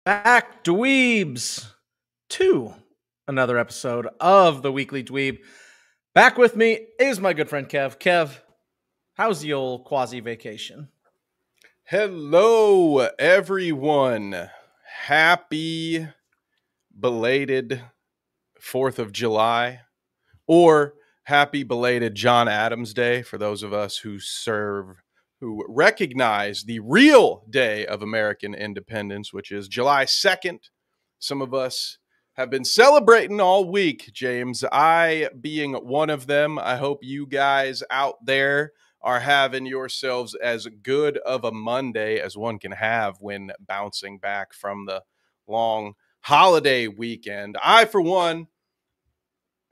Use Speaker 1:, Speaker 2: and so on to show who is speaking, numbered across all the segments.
Speaker 1: Back, dweebs, to another episode of the Weekly Dweeb. Back with me is my good friend Kev. Kev, how's the old quasi-vacation?
Speaker 2: Hello, everyone. Happy belated 4th of July, or happy belated John Adams Day for those of us who recognize the real day of American independence, which is July 2nd. Some of us have been celebrating all week, James. I being one of them. I hope you guys out there are having yourselves as good of a Monday as one can have when bouncing back from the long holiday weekend. I, for one,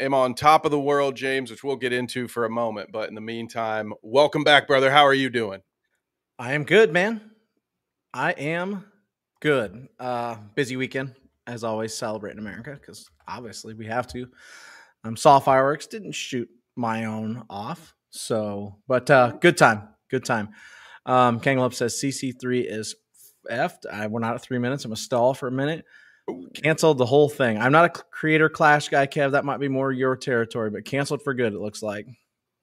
Speaker 2: am on top of the world, James, which we'll get into for a moment. But in the meantime, welcome back, brother. How are you doing?
Speaker 1: I am good, man. I am good. Busy weekend, as always, celebrating America, because obviously we have to. Saw fireworks, didn't shoot my own off. So, but good time. Good time. Kangalop says CC3 is effed. We're not at 3 minutes. I'm going to stall for a minute. Canceled the whole thing. I'm not a creator clash guy, Kev. That might be more your territory, but canceled for good, it looks like.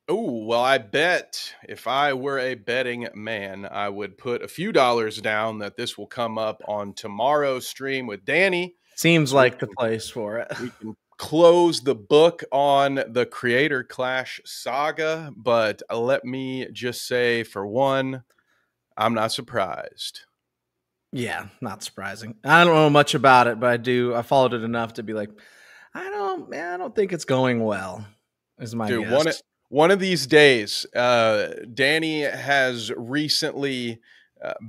Speaker 2: Oh, well, I bet if I were a betting man, I would put a few dollars down that this will come up on tomorrow's stream with Danny.
Speaker 1: Seems like the place for it.
Speaker 2: We can close the book on the Creator Clash saga, but let me just say, for one, I'm not surprised.
Speaker 1: Yeah, not surprising. I don't know much about it, but I followed it enough to be like, I don't think it's going well, is my guess.
Speaker 2: One of these days, Danny has recently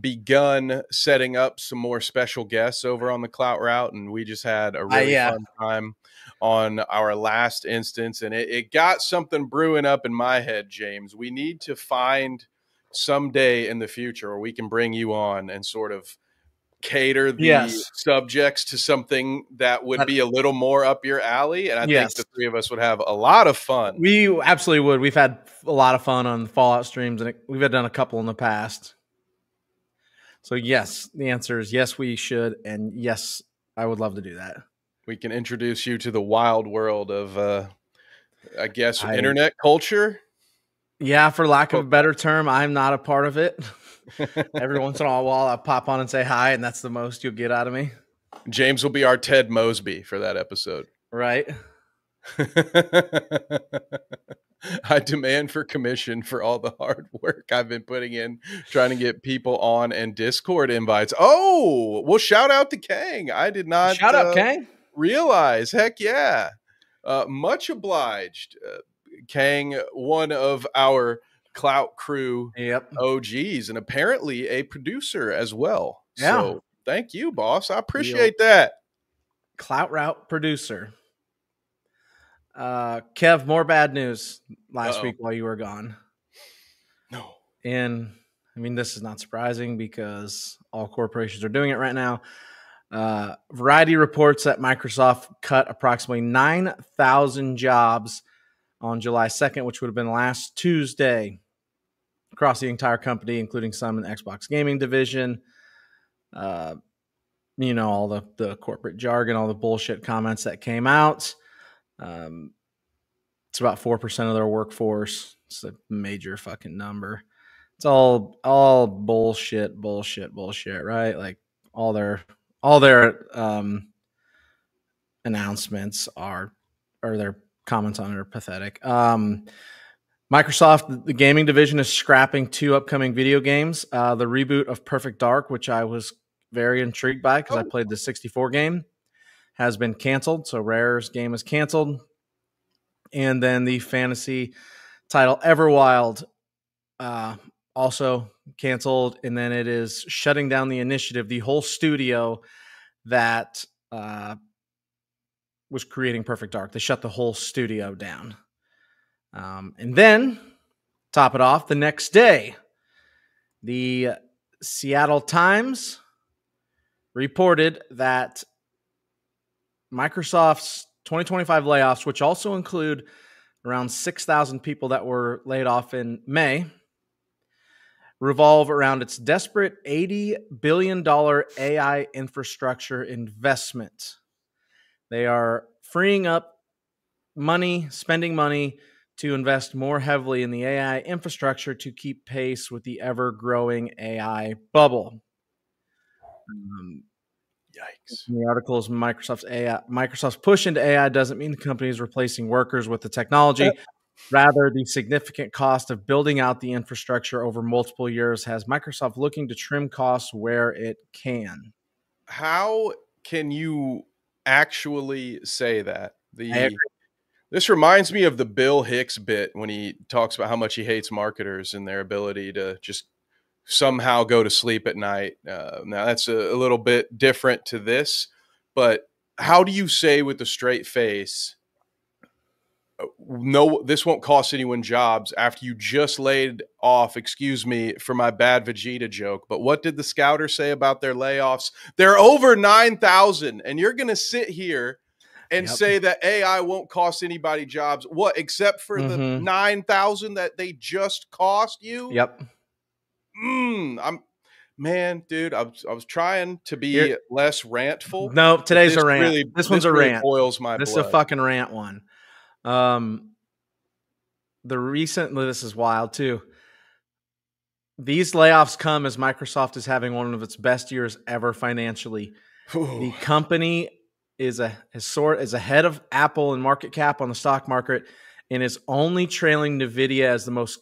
Speaker 2: begun setting up some more special guests over on the Clout Route, and we just had a really fun time on our last instance, and it got something brewing up in my head, James. We need to find someday in the future where we can bring you on and sort of cater the subjects to something that would be a little more up your alley, and I think the three of us would have a lot of fun.
Speaker 1: We absolutely would. We've had a lot of fun on Fallout streams, and we've done a couple in the past. So yes, the answer is yes, we should, and yes, I would love to do that.
Speaker 2: We can introduce you to the wild world of, I guess, internet culture.
Speaker 1: Yeah, for lack of a better term, I'm not a part of it. Every once in a while, I pop on and say hi, and that's the most you'll get out of me.
Speaker 2: James will be our Ted Mosby for that episode.
Speaker 1: Right.
Speaker 2: I demand for commission for all the hard work I've been putting in trying to get people on and Discord invites. Oh, well, shout out to Kang. I did not
Speaker 1: shout out Kang.
Speaker 2: Realize. Heck yeah. Much obliged. Kang, one of our Clout Crew OGs, and apparently a producer as well. Yeah. So thank you, boss. I appreciate that.
Speaker 1: Clout Route producer. Kev, more bad news last week while you were gone.
Speaker 2: No.
Speaker 1: And I mean, this is not surprising because all corporations are doing it right now. Variety reports that Microsoft cut approximately 9,000 jobs on July 2nd, which would have been last Tuesday, across the entire company, including some in the Xbox gaming division. All the corporate jargon, all the bullshit comments that came out. It's about 4% of their workforce. It's a major fucking number. It's all bullshit, right? Like all their announcements or their comments on it are pathetic. Microsoft, the gaming division, is scrapping 2 upcoming video games. The reboot of Perfect Dark, which I was very intrigued by because I played the 64 game, has been canceled. So Rare's game is canceled. And then the fantasy title Everwild also canceled, and then it is shutting down the initiative, the whole studio that was creating Perfect Dark. They shut the whole studio down. And then, top it off, the next day, the Seattle Times reported that Microsoft's 2025 layoffs, which also include around 6,000 people that were laid off in May, revolve around its desperate $80 billion AI infrastructure investment. They are freeing up money, spending money to invest more heavily in the AI infrastructure to keep pace with the ever-growing AI bubble.
Speaker 2: Yikes.
Speaker 1: The article is Microsoft's push into AI doesn't mean the company is replacing workers with the technology. Rather, the significant cost of building out the infrastructure over multiple years has Microsoft looking to trim costs where it can.
Speaker 2: How can you actually say that? This reminds me of the Bill Hicks bit when he talks about how much he hates marketers and their ability to just somehow go to sleep at night. Now, that's a little bit different to this, but how do you say with a straight face, no, this won't cost anyone jobs after you just laid off, excuse me for my bad Vegeta joke, but what did the Scouter say about their layoffs? They're over 9,000, and you're going to sit here and say that AI won't cost anybody jobs. What, except for the 9,000 that they just cost you?
Speaker 1: Yep.
Speaker 2: Man, dude, I was trying to be less rantful.
Speaker 1: No, today's a rant.
Speaker 2: Really,
Speaker 1: this one's a rant.
Speaker 2: Boils my
Speaker 1: this
Speaker 2: blood.
Speaker 1: Is a fucking rant one. This is wild too. These layoffs come as Microsoft is having one of its best years ever financially. The company is ahead of Apple in market cap on the stock market and is only trailing NVIDIA as the most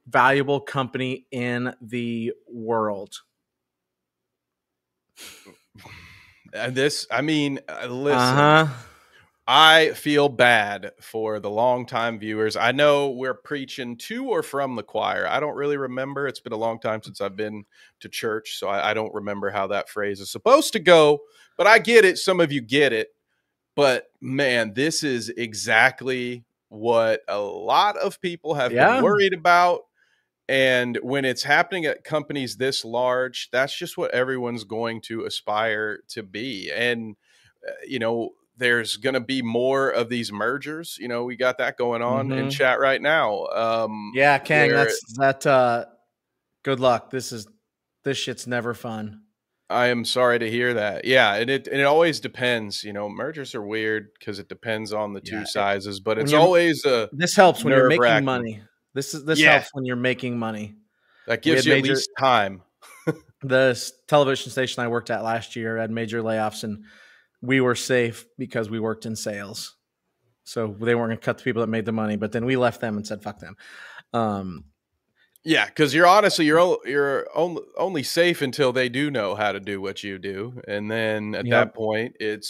Speaker 1: valuable company in the world.
Speaker 2: And listen, I feel bad for the longtime viewers. I know we're preaching to or from the choir. I don't really remember. It's been a long time since I've been to church, so I don't remember how that phrase is supposed to go, but I get it. Some of you get it. But man, this is exactly what a lot of people have been worried about. And when it's happening at companies this large, that's just what everyone's going to aspire to be. And, there's going to be more of these mergers. We got that going on in chat right now.
Speaker 1: Kang, good luck. This shit's never fun.
Speaker 2: I am sorry to hear that. Yeah. And it always depends, mergers are weird because it depends on the two sizes, but it's always
Speaker 1: this helps when you're making money. This helps when you're making money.
Speaker 2: That gives you at least time.
Speaker 1: The television station I worked at last year had major layoffs, and we were safe because we worked in sales. So they weren't going to cut the people that made the money, but then we left them and said, fuck them.
Speaker 2: Yeah, because you're only safe until they do know how to do what you do. And then at that point, it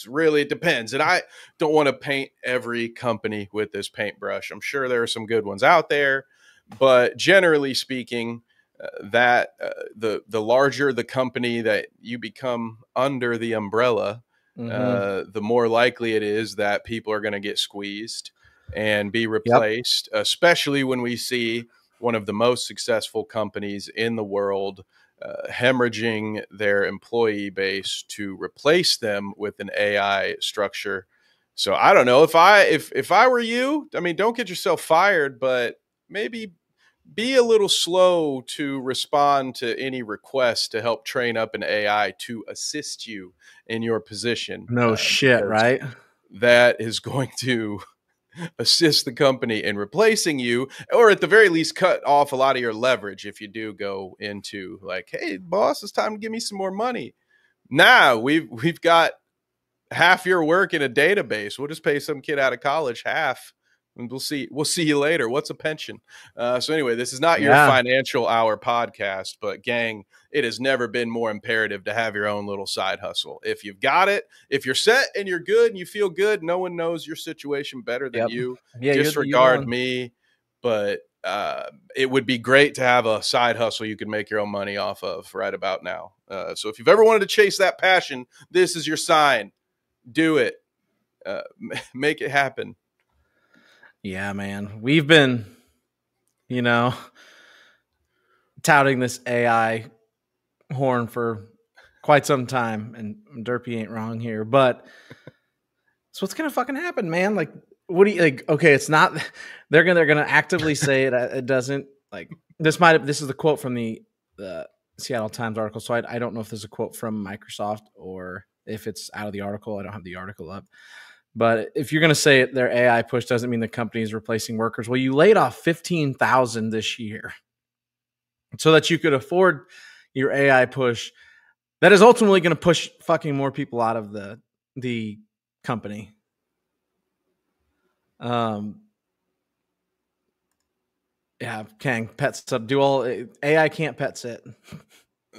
Speaker 2: depends. And I don't want to paint every company with this paintbrush. I'm sure there are some good ones out there. But generally speaking, the larger the company that you become under the umbrella, the more likely it is that people are going to get squeezed and be replaced, especially when we see one of the most successful companies in the world hemorrhaging their employee base to replace them with an AI structure. So I don't know if I were you, don't get yourself fired, but maybe be a little slow to respond to any request to help train up an AI to assist you in your position.
Speaker 1: No shit, right?
Speaker 2: That is going to assist the company in replacing you, or at the very least cut off a lot of your leverage if you do go into like, hey, boss, it's time to give me some more money. Now we've got half your work in a database. We'll just pay some kid out of college half, and we'll see you later. What's a pension? So anyway, this is not your financial hour podcast, but gang, it has never been more imperative to have your own little side hustle. If you've got it, if you're set and you're good and you feel good, no one knows your situation better than you. Disregard me, but it would be great to have a side hustle you can make your own money off of right about now. So if you've ever wanted to chase that passion, this is your sign. Do it. Make it happen.
Speaker 1: Yeah, man. We've been, touting this AI horn for quite some time, and Derpy ain't wrong here, but so what's gonna fucking happen, man? Like, what do you like? Okay, it's not. They're gonna actively say it. It doesn't like this. This is the quote from the Seattle Times article. So I don't know if there's a quote from Microsoft or if it's out of the article. I don't have the article up. But if you're gonna say it, their AI push doesn't mean the company is replacing workers. Well, you laid off 15,000 this year so that you could afford your AI push. That is ultimately going to push fucking more people out of the company. Yeah, Kang pets do all AI can't pet sit.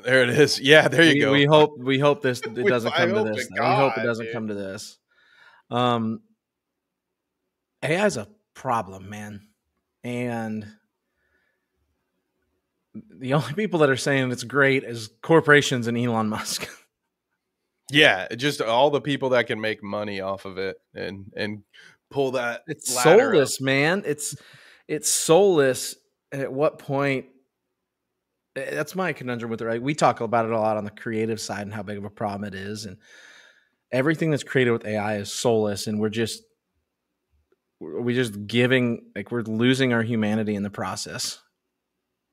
Speaker 2: There it is. Yeah, there you go.
Speaker 1: We hope this it doesn't come to this. We hope it doesn't come to this. AI is a problem, man, and the only people that are saying it's great is corporations and Elon Musk.
Speaker 2: Yeah, just all the people that can make money off of it and pull that.
Speaker 1: It's soulless, man. It's soulless. And at what point? That's my conundrum with it. Right? We talk about it a lot on the creative side and how big of a problem it is, and everything that's created with AI is soulless, and we're just giving, like, we're losing our humanity in the process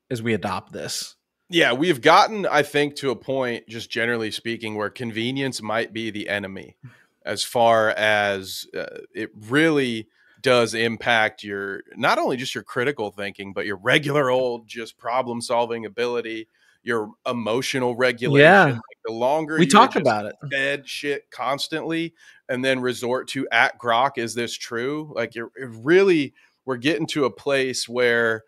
Speaker 1: as we adopt this.
Speaker 2: Yeah, we've gotten, I think, to a point, just generally speaking, where convenience might be the enemy, as far as it really does impact your, not only just your critical thinking, but your regular old just problem solving ability, your emotional regulation.
Speaker 1: Yeah.
Speaker 2: Like, the longer
Speaker 1: we talk about it,
Speaker 2: fed shit constantly, and then resort to at Grok, is this true? Like, we're getting to a place where,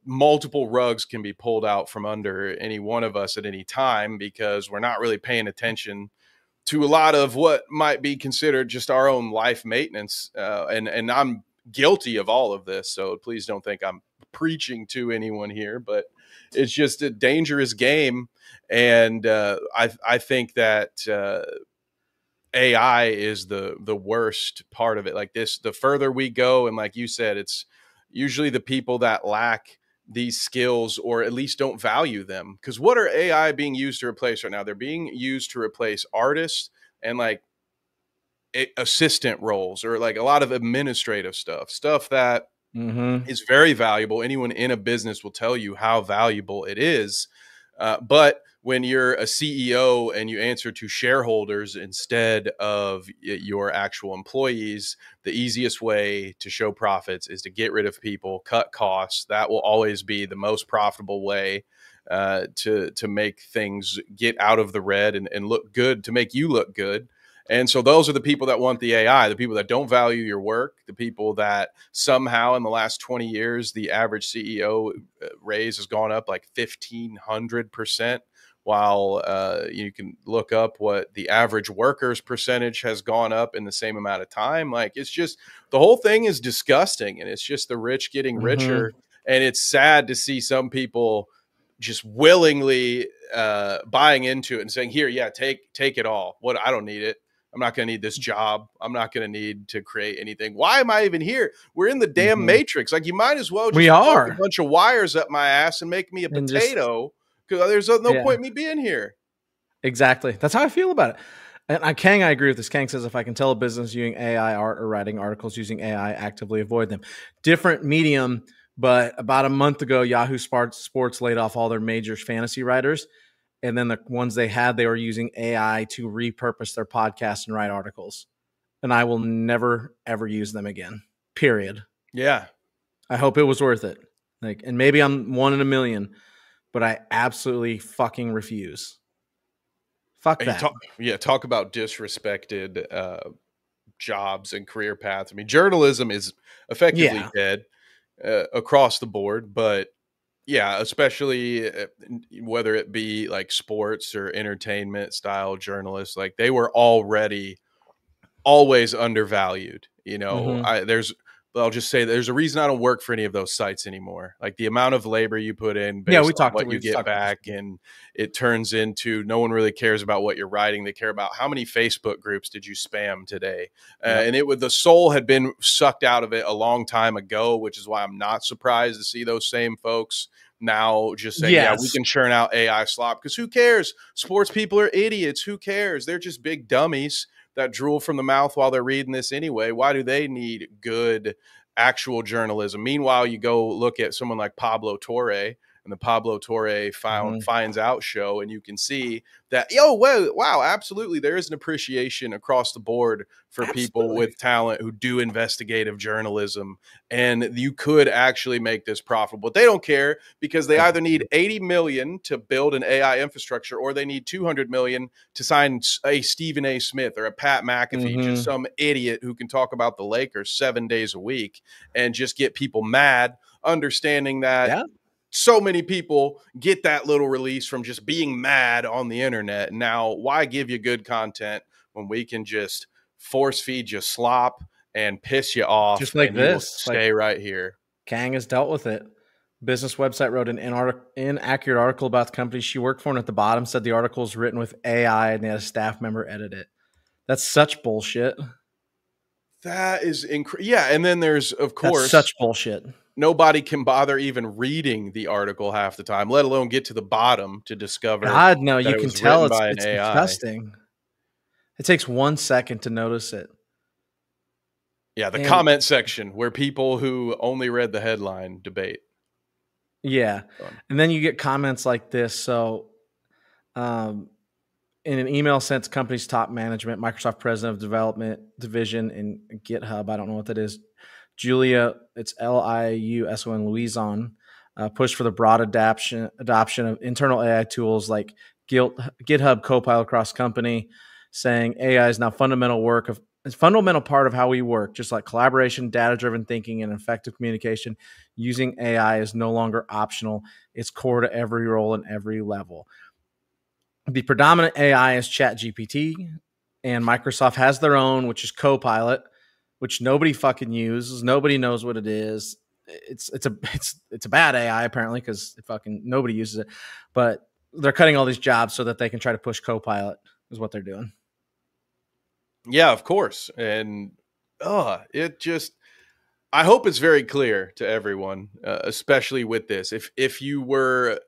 Speaker 2: multiple rugs can be pulled out from under any one of us at any time, because we're not really paying attention to a lot of what might be considered just our own life maintenance. And I'm guilty of all of this, so please don't think I'm preaching to anyone here, but it's just a dangerous game. And I think that AI is the worst part of it. Like this, the further we go, and like you said, it's usually the people that lack these skills, or at least don't value them. Because what are AI being used to replace right now? They're being used to replace artists and like assistant roles, or like a lot of administrative stuff that is very valuable. Anyone in a business will tell you how valuable it is. But when you're a CEO and you answer to shareholders instead of your actual employees, the easiest way to show profits is to get rid of people, cut costs. That will always be the most profitable way to make things get out of the red and look good, to make you look good. And so those are the people that want the AI, the people that don't value your work, the people that somehow in the last 20 years, the average CEO raise has gone up like 1,500%, while you can look up what the average worker's percentage has gone up in the same amount of time. Like, it's just, the whole thing is disgusting, and it's just the rich getting richer. And it's sad to see some people just willingly buying into it and saying, here, yeah, take it all. What? I don't need it. I'm not going to need this job. I'm not going to need to create anything. Why am I even here? We're in the damn matrix. Like, you might as well just plug a bunch of wires up my ass and make me a potato, because there's no point in me being here.
Speaker 1: Exactly. That's how I feel about it. And Kang, I agree with this. Kang says, if I can tell a business using AI art or writing articles using AI, actively avoid them. Different medium, but about a month ago, Yahoo Sports laid off all their major fantasy writers. And then the ones they were using AI to repurpose their podcasts and write articles. And I will never, ever use them again. Period.
Speaker 2: Yeah.
Speaker 1: I hope it was worth it. Like, and maybe I'm one in a million, but I absolutely fucking refuse. Fuck that.
Speaker 2: Talk about disrespected jobs and career paths. I mean, journalism is effectively dead across the board, but yeah, especially whether it be like sports or entertainment style journalists, like they were already always undervalued. There's I'll just say there's a reason I don't work for any of those sites anymore. Like the amount of labor you put in based on what you get back, and it turns into no one really cares about what you're writing. They care about how many Facebook groups did you spam today. And the soul had been sucked out of it a long time ago, which is why I'm not surprised to see those same folks now just saying, yeah, we can churn out AI slop, because who cares? Sports people are idiots. Who cares? They're just big dummies that drool from the mouth while they're reading this anyway. Why do they need good actual journalism? Meanwhile, you go look at someone like Pablo Torre and the Pablo Torre Finds Out show, and you can see that, wow, absolutely, there is an appreciation across the board for people with talent who do investigative journalism, and you could actually make this profitable. But they don't care, because they either need 80 million to build an AI infrastructure, or they need 200 million to sign a Stephen A. Smith or a Pat McAfee, just some idiot who can talk about the Lakers 7 days a week and just get people mad, understanding that so many people get that little release from just being mad on the internet. Now, why give you good content when we can just force feed you slop and piss you off,
Speaker 1: just like
Speaker 2: and
Speaker 1: this?
Speaker 2: Stay right here.
Speaker 1: Kang has dealt with it. Business website wrote an inaccurate article about the company she worked for, and at the bottom said the article is written with AI and they had a staff member edit it. That's such bullshit.
Speaker 2: That is incredible. Yeah, and then there's, of course,
Speaker 1: such bullshit.
Speaker 2: Nobody can bother even reading the article half the time, let alone get to the bottom to discover.
Speaker 1: God, no, you can tell it's disgusting. It takes 1 second to notice it.
Speaker 2: Yeah, the comment section where people who only read the headline debate.
Speaker 1: Yeah, and then you get comments like this. So, in an email sent to company's top management, Microsoft President of Development Division in GitHub, I don't know what that is, Julia, it's Liuson Louison, pushed for the broad adoption of internal AI tools like GitHub Copilot across company, saying AI is now a fundamental part of how we work, just like collaboration, data-driven thinking, and effective communication. Using AI is no longer optional. It's core to every role and every level. The predominant AI is ChatGPT, and Microsoft has their own, which is Copilot, which nobody fucking uses. Nobody knows what it is. It's a bad AI apparently, because fucking nobody uses it. But they're cutting all these jobs so that they can try to push Copilot, is what they're doing.
Speaker 2: Yeah, of course. And I hope it's very clear to everyone, especially with this. If you were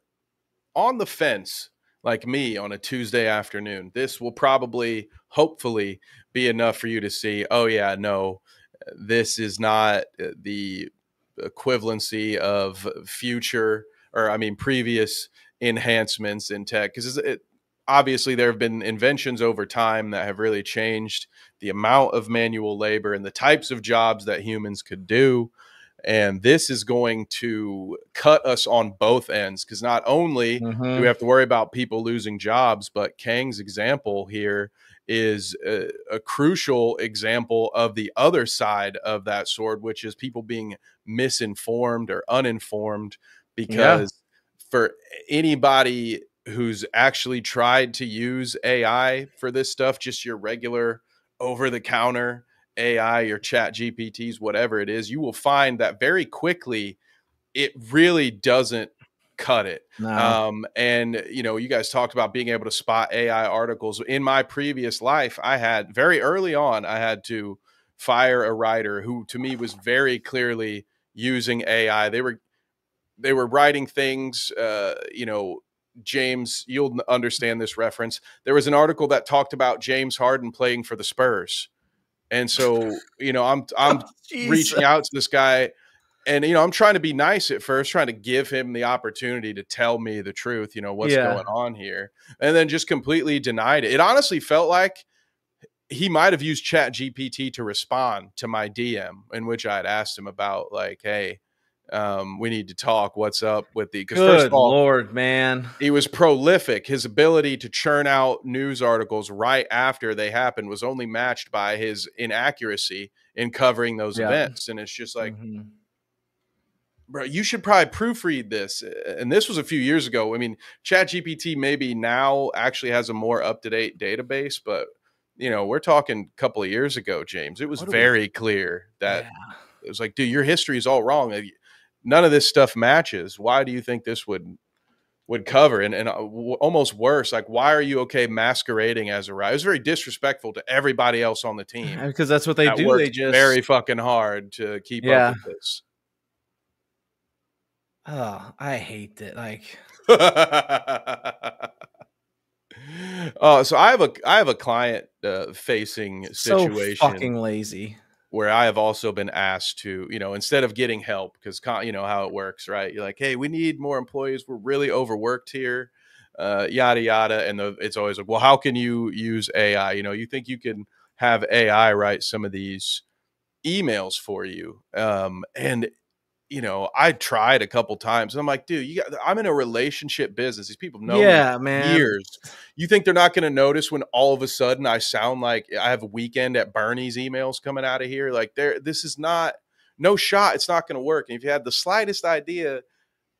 Speaker 2: on the fence like me on a Tuesday afternoon, this will probably, hopefully, be enough for you to see, oh yeah, no, this is not the equivalency of previous enhancements in tech. Because obviously there have been inventions over time that have really changed the amount of manual labor and the types of jobs that humans could do. And this is going to cut us on both ends, because not only do we have to worry about people losing jobs, but Kang's example here is a crucial example of the other side of that sword, which is people being misinformed or uninformed. Because for anybody who's actually tried to use AI for this stuff, just your regular over-the-counter AI, your chat GPTs, whatever it is, you will find that very quickly it really doesn't cut it.
Speaker 1: No.
Speaker 2: And you guys talked about being able to spot AI articles. In my previous life, very early on, I had to fire a writer who to me was very clearly using AI. They were writing things, James, you'll understand this reference. There was an article that talked about James Harden playing for the Spurs. And so, I'm reaching out to this guy, and, I'm trying to be nice at first, trying to give him the opportunity to tell me the truth, what's going on here, and then just completely denied it. It honestly felt like he might have used Chat GPT to respond to my DM, in which I had asked him about, like, hey, we need to talk. What's up with the? Because first of all,
Speaker 1: Lord, man,
Speaker 2: he was prolific. His ability to churn out news articles right after they happened was only matched by his inaccuracy in covering those events. And it's just like, bro, you should probably proofread this. And this was a few years ago. I mean, ChatGPT maybe now actually has a more up-to-date database, but we're talking a couple of years ago, James. It was very clear that was like, dude, your history is all wrong. None of this stuff matches. Why do you think this would cover? And almost worse, like, why are you okay masquerading as a writer? It was very disrespectful to everybody else on the team
Speaker 1: because that's what they
Speaker 2: that
Speaker 1: do. They
Speaker 2: worked
Speaker 1: just
Speaker 2: very fucking hard to keep up with this.
Speaker 1: Oh, I hate it. Like,
Speaker 2: so I have a client facing situation.
Speaker 1: So fucking lazy.
Speaker 2: Where I have also been asked to, instead of getting help, because you know how it works, right? You're like, hey, we need more employees. We're really overworked here, yada, yada. And it's always like, well, how can you use AI? You think you can have AI write some of these emails for you. And I tried a couple times and I'm like, dude, I'm in a relationship business. These people know me for years. You think they're not going to notice when all of a sudden I sound like I have a Weekend at Bernie's emails coming out of here? Like, this is not, no shot. It's not going to work. And if you had the slightest idea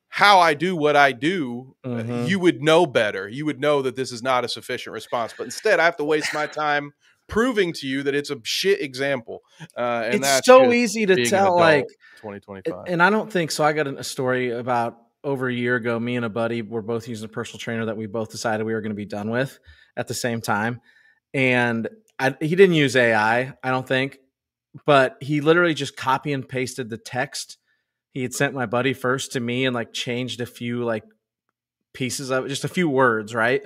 Speaker 2: how I do what I do, you would know better. You would know that this is not a sufficient response. But instead, I have to waste my time proving to you that it's a shit example. And
Speaker 1: it's
Speaker 2: that's
Speaker 1: so easy to tell, like
Speaker 2: 2025.
Speaker 1: And I don't think so. I got a story about over a year ago. Me and a buddy were both using a personal trainer that we both decided we were going to be done with at the same time. And he didn't use AI, I don't think, but he literally just copy and pasted the text he had sent my buddy first to me and like changed a few like pieces of it, just a few words, right?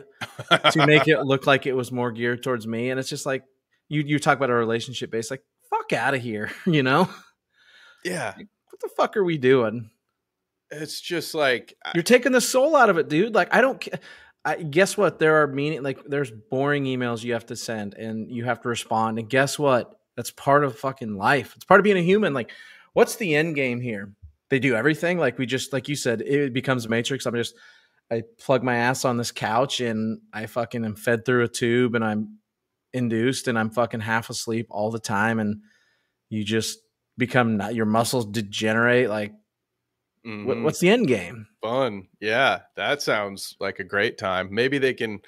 Speaker 1: To make it look like it was more geared towards me. And it's just like, you talk about a relationship base, like, fuck out of here,
Speaker 2: Yeah.
Speaker 1: Like, what the fuck are we doing?
Speaker 2: It's just like,
Speaker 1: you're taking the soul out of it, dude. Like, guess what? There are there's boring emails you have to send and you have to respond. And guess what? That's part of fucking life. It's part of being a human. Like, what's the end game here? They do everything. Like, we just, like you said, it becomes a Matrix. I plug my ass on this couch and I fucking am fed through a tube and I'm induced and I'm fucking half asleep all the time. And you just become, your muscles degenerate. Like, what's the end game?
Speaker 2: Fun. Yeah. That sounds like a great time. Maybe they can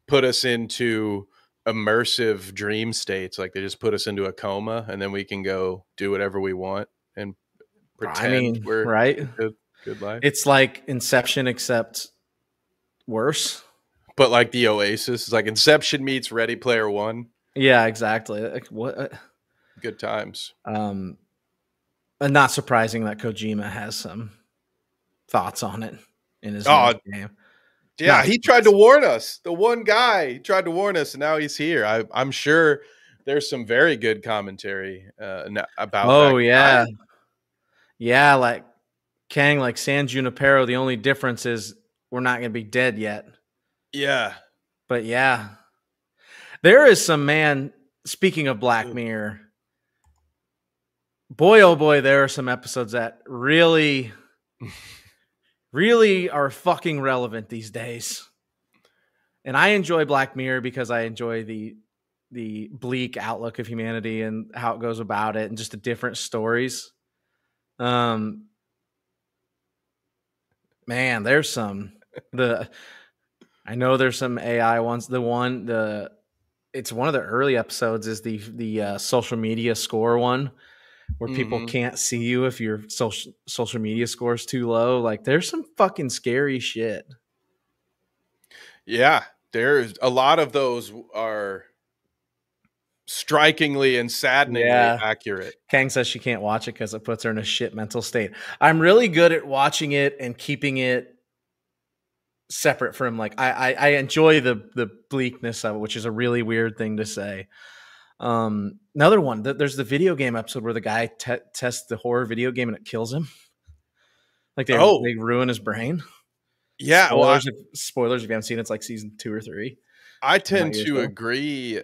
Speaker 2: put us into immersive dream states. Like, they just put us into a coma and then we can go do whatever we want and pretend we're
Speaker 1: right.
Speaker 2: Good life.
Speaker 1: It's like Inception, except worse.
Speaker 2: But like the Oasis, it's like Inception meets Ready Player One.
Speaker 1: Yeah, exactly. Like, what?
Speaker 2: Good times.
Speaker 1: And not surprising that Kojima has some thoughts on it in his game.
Speaker 2: Yeah, he tried to warn us. The one guy, he tried to warn us, and now he's here. I'm sure there's some very good commentary about.
Speaker 1: Oh yeah, yeah. Like Kang, like San Junipero. The only difference is we're not going to be dead yet.
Speaker 2: Yeah,
Speaker 1: but yeah, there is some, man. Speaking of Black Mirror, boy, oh boy, there are some episodes that really are fucking relevant these days. And I enjoy Black Mirror because I enjoy the bleak outlook of humanity and how it goes about it and just the different stories. Man, there's some I know there's some AI ones. It's one of the early episodes is the social media score one, where people can't see you if your social media score is too low. Like, there's some fucking scary shit.
Speaker 2: Yeah, there's a lot of those are strikingly and saddeningly accurate.
Speaker 1: Kang says she can't watch it because it puts her in a shit mental state. I'm really good at watching it and keeping it separate from, like, I enjoy the bleakness of it, which is a really weird thing to say. Another one, there's the video game episode where the guy tests the horror video game and it kills him. Like, they ruin his brain.
Speaker 2: Yeah.
Speaker 1: Spoilers if you haven't seen it. It's like season 2 or 3.
Speaker 2: I tend to agree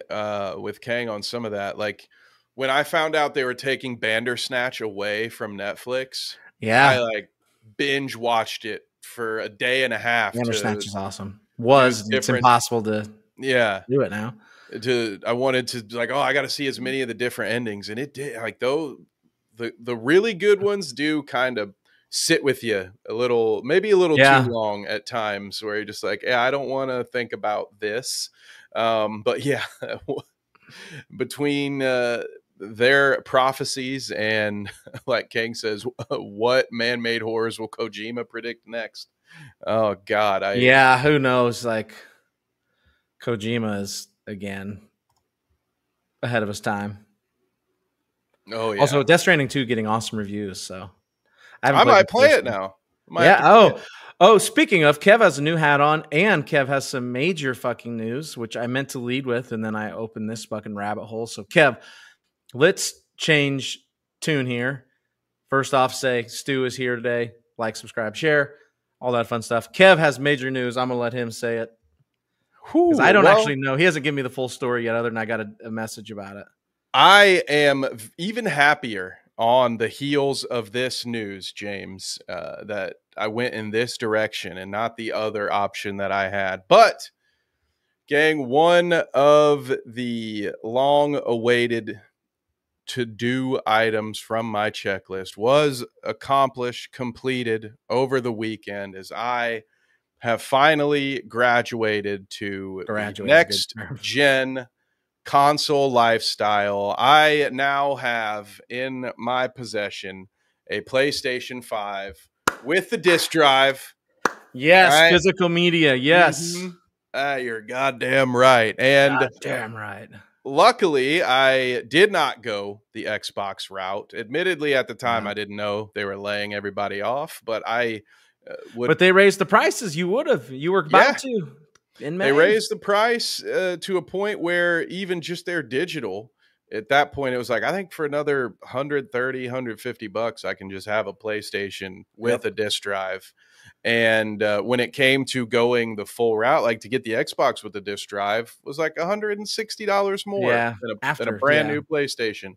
Speaker 2: with Kang on some of that. Like, when I found out they were taking Bandersnatch away from Netflix, I like binge watched it for a day and a half.
Speaker 1: Bandersnatch is awesome. It's impossible to do it now.
Speaker 2: I wanted to, like, I got to see as many of the different endings, and it did. Like, though the really good ones do kind of sit with you a little, maybe a little too long at times, where you're just like, I don't want to think about this. But yeah, between their prophecies, and like King says, what man-made horrors will Kojima predict next? Oh God,
Speaker 1: yeah, who knows? Like Kojima is again ahead of his time.
Speaker 2: Oh yeah.
Speaker 1: Also, Death Stranding 2 getting awesome reviews, so
Speaker 2: I might play it now.
Speaker 1: Yeah. Oh, speaking of, Kev has a new hat on, and Kev has some major fucking news, which I meant to lead with, and then I opened this fucking rabbit hole. So, Kev, let's change tune here. First off, say Stu is here today. Like, subscribe, share, all that fun stuff. Kev has major news. I'm gonna let him say it because I don't actually know. He hasn't given me the full story yet, other than I got a message about it.
Speaker 2: I am even happier on the heels of this news, James, that I went in this direction and not the other option that I had. But, gang, one of the long-awaited to-do items from my checklist was accomplished, completed over the weekend, as I have finally graduated to the next gen console lifestyle. I now have in my possession a PlayStation 5 with the disc drive.
Speaker 1: Yes, right? Physical media. Yes.
Speaker 2: You're goddamn right. And
Speaker 1: goddamn right.
Speaker 2: Luckily, I did not go the Xbox route. Admittedly, at the time, I didn't know they were laying everybody off, but I would.
Speaker 1: But they raised the prices. You would have. You were about to. In May.
Speaker 2: They raised the price to a point where even just their digital, at that point, it was like, I think for another $130, $150, I can just have a PlayStation with a disc drive. And when it came to going the full route, like to get the Xbox with the disc drive was like $160 more than a brand new PlayStation.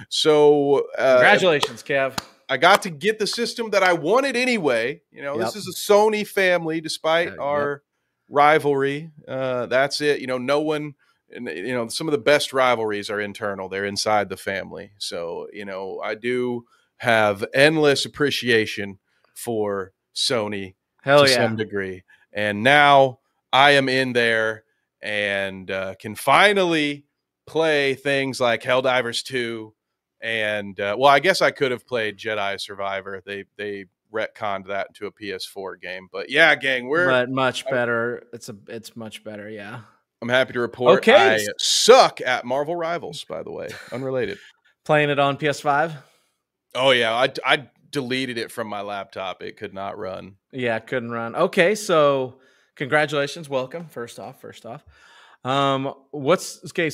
Speaker 2: So
Speaker 1: congratulations, Kev.
Speaker 2: I got to get the system that I wanted anyway. You know, this is a Sony family, despite our rivalry. That's it. You know, no one, you know, some of the best rivalries are internal. They're inside the family. So, you know, I do have endless appreciation for Sony to some degree. And now I am in there and can finally play things like Helldivers 2. And well, I guess I could have played Jedi Survivor. They retconned that into a PS4 game, but yeah, gang,
Speaker 1: but much better. It's much better. Yeah,
Speaker 2: I'm happy to report. I suck at Marvel Rivals, by the way, unrelated.
Speaker 1: Playing it on PS5.
Speaker 2: Oh yeah, I deleted it from my laptop. It could not run.
Speaker 1: Yeah, it couldn't run. Okay, so congratulations, welcome. First off. So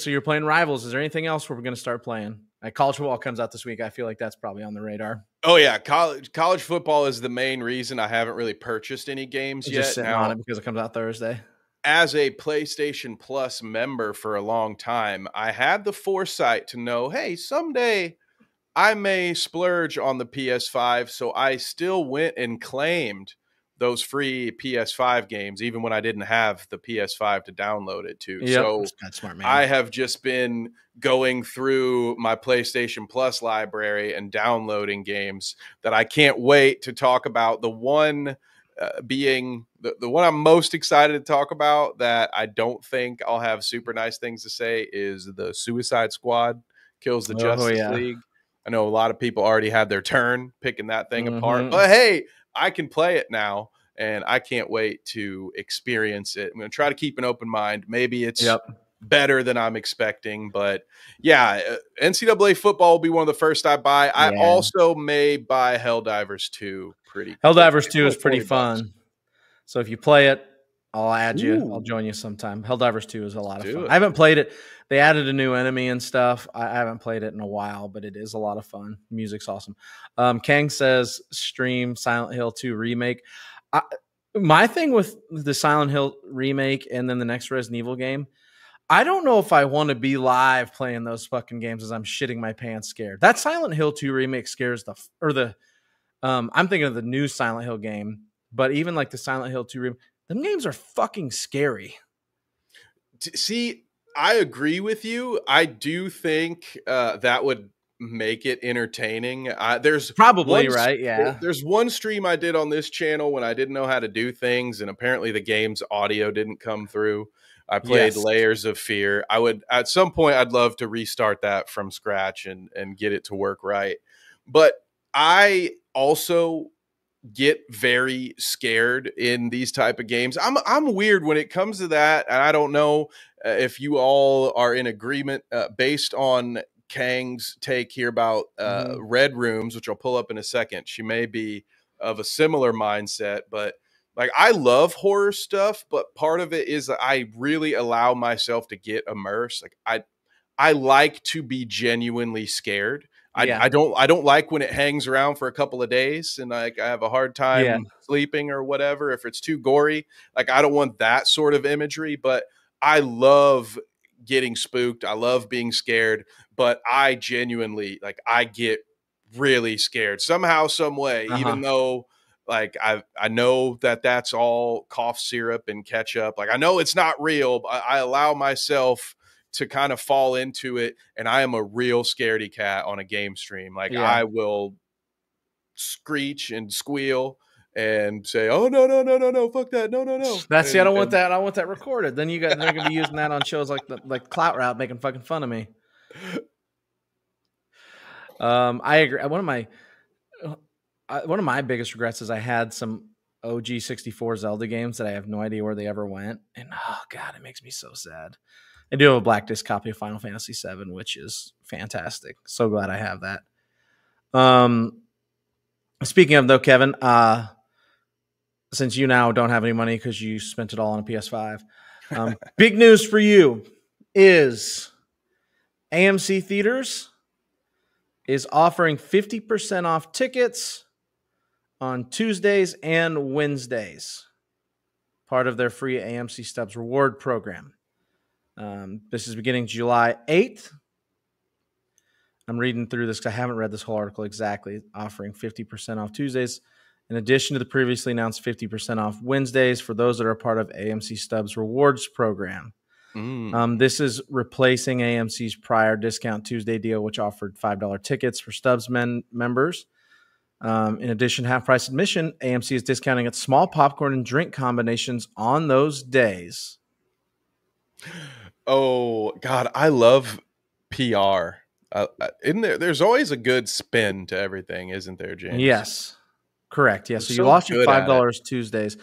Speaker 1: you're playing Rivals. Is there anything else we're going to start playing? Like college football comes out this week. I feel like that's probably on the radar.
Speaker 2: Oh yeah, college football is the main reason I haven't really purchased any games yet.
Speaker 1: Just sitting on it because it comes out Thursday.
Speaker 2: As a PlayStation Plus member for a long time, I had the foresight to know, hey, someday I may splurge on the PS5. So I still went and claimed those free PS5 games, even when I didn't have the PS5 to download it to. So
Speaker 1: that's smart, man.
Speaker 2: I have just been going through my PlayStation Plus library and downloading games that I can't wait to talk about. The one being the one I'm most excited to talk about that I don't think I'll have super nice things to say is the Suicide Squad Kills the Justice League. I know a lot of people already had their turn picking that thing apart, but hey, I can play it now, and I can't wait to experience it. I'm going to try to keep an open mind. Maybe it's better than I'm expecting, but yeah, NCAA football will be one of the first I buy. I also may buy Helldivers 2 pretty.
Speaker 1: Helldivers 2 is pretty fun. So if you play it, I'll add you. I'll join you sometime. Helldivers 2 is a lot of fun. I haven't played it. They added a new enemy and stuff. I haven't played it in a while, but it is a lot of fun. Music's awesome. Kang says stream Silent Hill 2 remake. My thing with the Silent Hill remake and then the next Resident Evil game, I don't know if I want to be live playing those fucking games as I'm shitting my pants scared. That Silent Hill 2 remake scares I'm thinking of the new Silent Hill game, but even like the Silent Hill 2 remake, them games are fucking scary.
Speaker 2: See, I agree with you. I do think that would make it entertaining. There's
Speaker 1: probably right. Yeah.
Speaker 2: There's one stream I did on this channel when I didn't know how to do things, and apparently the game's audio didn't come through. I played Layers of Fear. I would, at some point, I'd love to restart that from scratch and get it to work right. But I also get very scared in these type of games. I'm weird when it comes to that, and I don't know if you all are in agreement based on Kang's take here about Red Rooms, which I'll pull up in a second. She may be of a similar mindset, but like I love horror stuff, but part of it is that I really allow myself to get immersed. Like I like to be genuinely scared. I don't like when it hangs around for a couple of days and like I have a hard time sleeping or whatever. If it's too gory, like I don't want that sort of imagery, but I love getting spooked. I love being scared, but I genuinely like I get really scared somehow, some way, even though like I know that that's all cough syrup and ketchup. Like I know it's not real, but I allow myself to kind of fall into it, and I am a real scaredy cat on a game stream. Like I will screech and squeal and say, "Oh no, fuck that, no."
Speaker 1: That's I don't want that. I want that recorded. Then they're gonna be using that on shows like Clout Route, making fucking fun of me. I agree. One of my biggest regrets is I had some OG 64 Zelda games that I have no idea where they ever went, and oh god, it makes me so sad. I do have a black disc copy of Final Fantasy VII, which is fantastic. So glad I have that. Speaking of though, Kevin, since you now don't have any money because you spent it all on a PS5, big news for you is AMC Theaters is offering 50% off tickets on Tuesdays and Wednesdays, part of their free AMC Stubs reward program. This is beginning July 8th. I'm reading through this because I haven't read this whole article exactly. Offering 50% off Tuesdays, in addition to the previously announced 50% off Wednesdays for those that are part of AMC Stubs rewards program. This is replacing AMC's prior discount Tuesday deal, which offered $5 tickets for Stubs members. In addition to half-price admission, AMC is discounting its small popcorn and drink combinations on those days.
Speaker 2: Oh God, I love PR. There's always a good spin to everything, isn't there, James?
Speaker 1: Yes, correct. Yes, so you lost your $5 Tuesdays,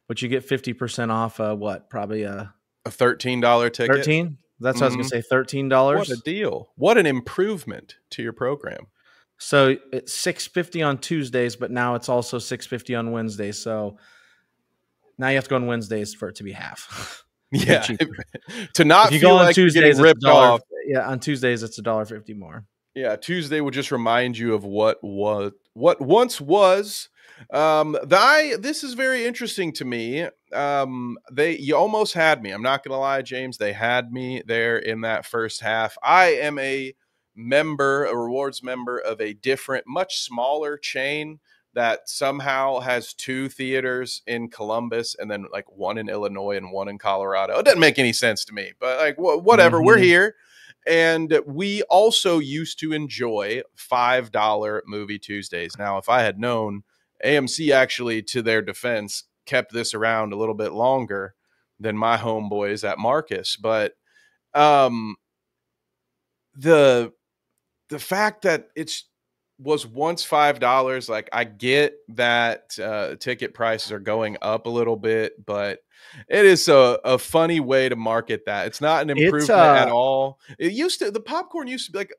Speaker 1: but you get 50% off. What? Probably a
Speaker 2: $13 ticket.
Speaker 1: 13. That's what I was gonna say. $13.
Speaker 2: What a deal! What an improvement to your program.
Speaker 1: So it's $6.50 on Tuesdays, but now it's also $6.50 on Wednesdays. So now you have to go on Wednesdays for it to be half.
Speaker 2: Yeah, to not
Speaker 1: if you
Speaker 2: feel
Speaker 1: go on
Speaker 2: like
Speaker 1: Tuesdays,
Speaker 2: you're getting ripped off.
Speaker 1: Yeah, on Tuesdays it's $1.50 more.
Speaker 2: Yeah, Tuesday will just remind you of what once was. This is very interesting to me. You almost had me. I'm not gonna lie, James. They had me there in that first half. I am a rewards member of a different, much smaller chain that somehow has 2 theaters in Columbus and then like 1 in Illinois and 1 in Colorado. It doesn't make any sense to me, but like whatever. We're here. And we also used to enjoy $5 movie Tuesdays. Now, if I had known, AMC actually, to their defense, kept this around a little bit longer than my homeboys at Marcus. But the fact that it's was once $5, like I get that ticket prices are going up a little bit, but it is a funny way to market that. It's not an improvement at all. The popcorn used to be like,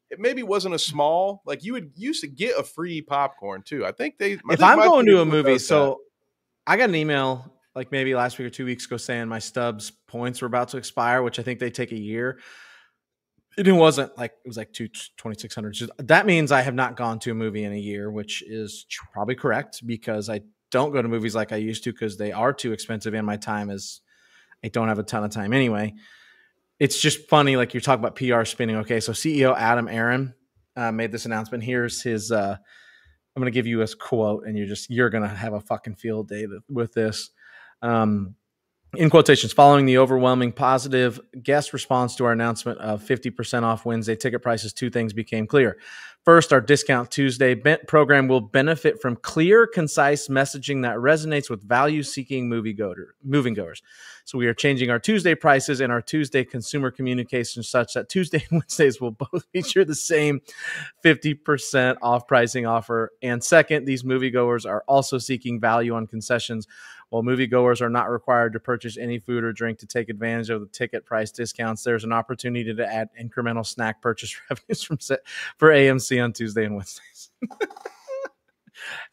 Speaker 2: it maybe wasn't a small, like you used to get a free popcorn too. I think if
Speaker 1: I'm going to a movie, so I got an email like maybe last week or 2 weeks ago saying my Stubs points were about to expire, which I think they take a year. It wasn't like it was like 2,600. That means I have not gone to a movie in a year, which is probably correct because I don't go to movies like I used to because they are too expensive and my time is I don't have a ton of time anyway. It's just funny, like you're talking about PR spinning. Okay, so CEO Adam Aron made this announcement. Here's his. I'm going to give you a quote, and you're going to have a fucking field day with this. In quotations, following the overwhelming positive guest response to our announcement of 50% off Wednesday ticket prices, 2 things became clear. First, our Discount Tuesday program will benefit from clear, concise messaging that resonates with value-seeking moviegoers. So we are changing our Tuesday prices and our Tuesday consumer communications such that Tuesday and Wednesdays will both feature the same 50% off pricing offer. And second, these moviegoers are also seeking value on concessions. While moviegoers are not required to purchase any food or drink to take advantage of the ticket price discounts, there's an opportunity to add incremental snack purchase revenues for AMC on Tuesday and Wednesdays.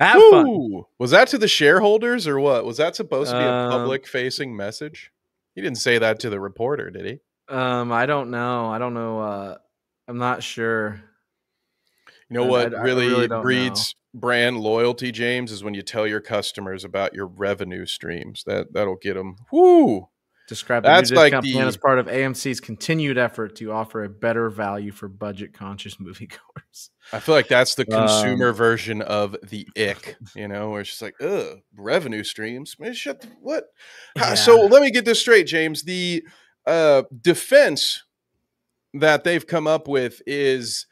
Speaker 1: Have fun.
Speaker 2: Was that to the shareholders or what? Was that supposed to be a public-facing message? He didn't say that to the reporter, did he?
Speaker 1: I don't know. I'm not sure.
Speaker 2: You know what really breeds brand loyalty, James, is when you tell your customers about your revenue streams. That'll get them. Whoo!
Speaker 1: Describe the new discount plan as part of AMC's continued effort to offer a better value for budget-conscious moviegoers.
Speaker 2: I feel like that's the consumer version of the ick, you know, where it's just like, revenue streams. Man, what? Yeah. So let me get this straight, James. The defense that they've come up with is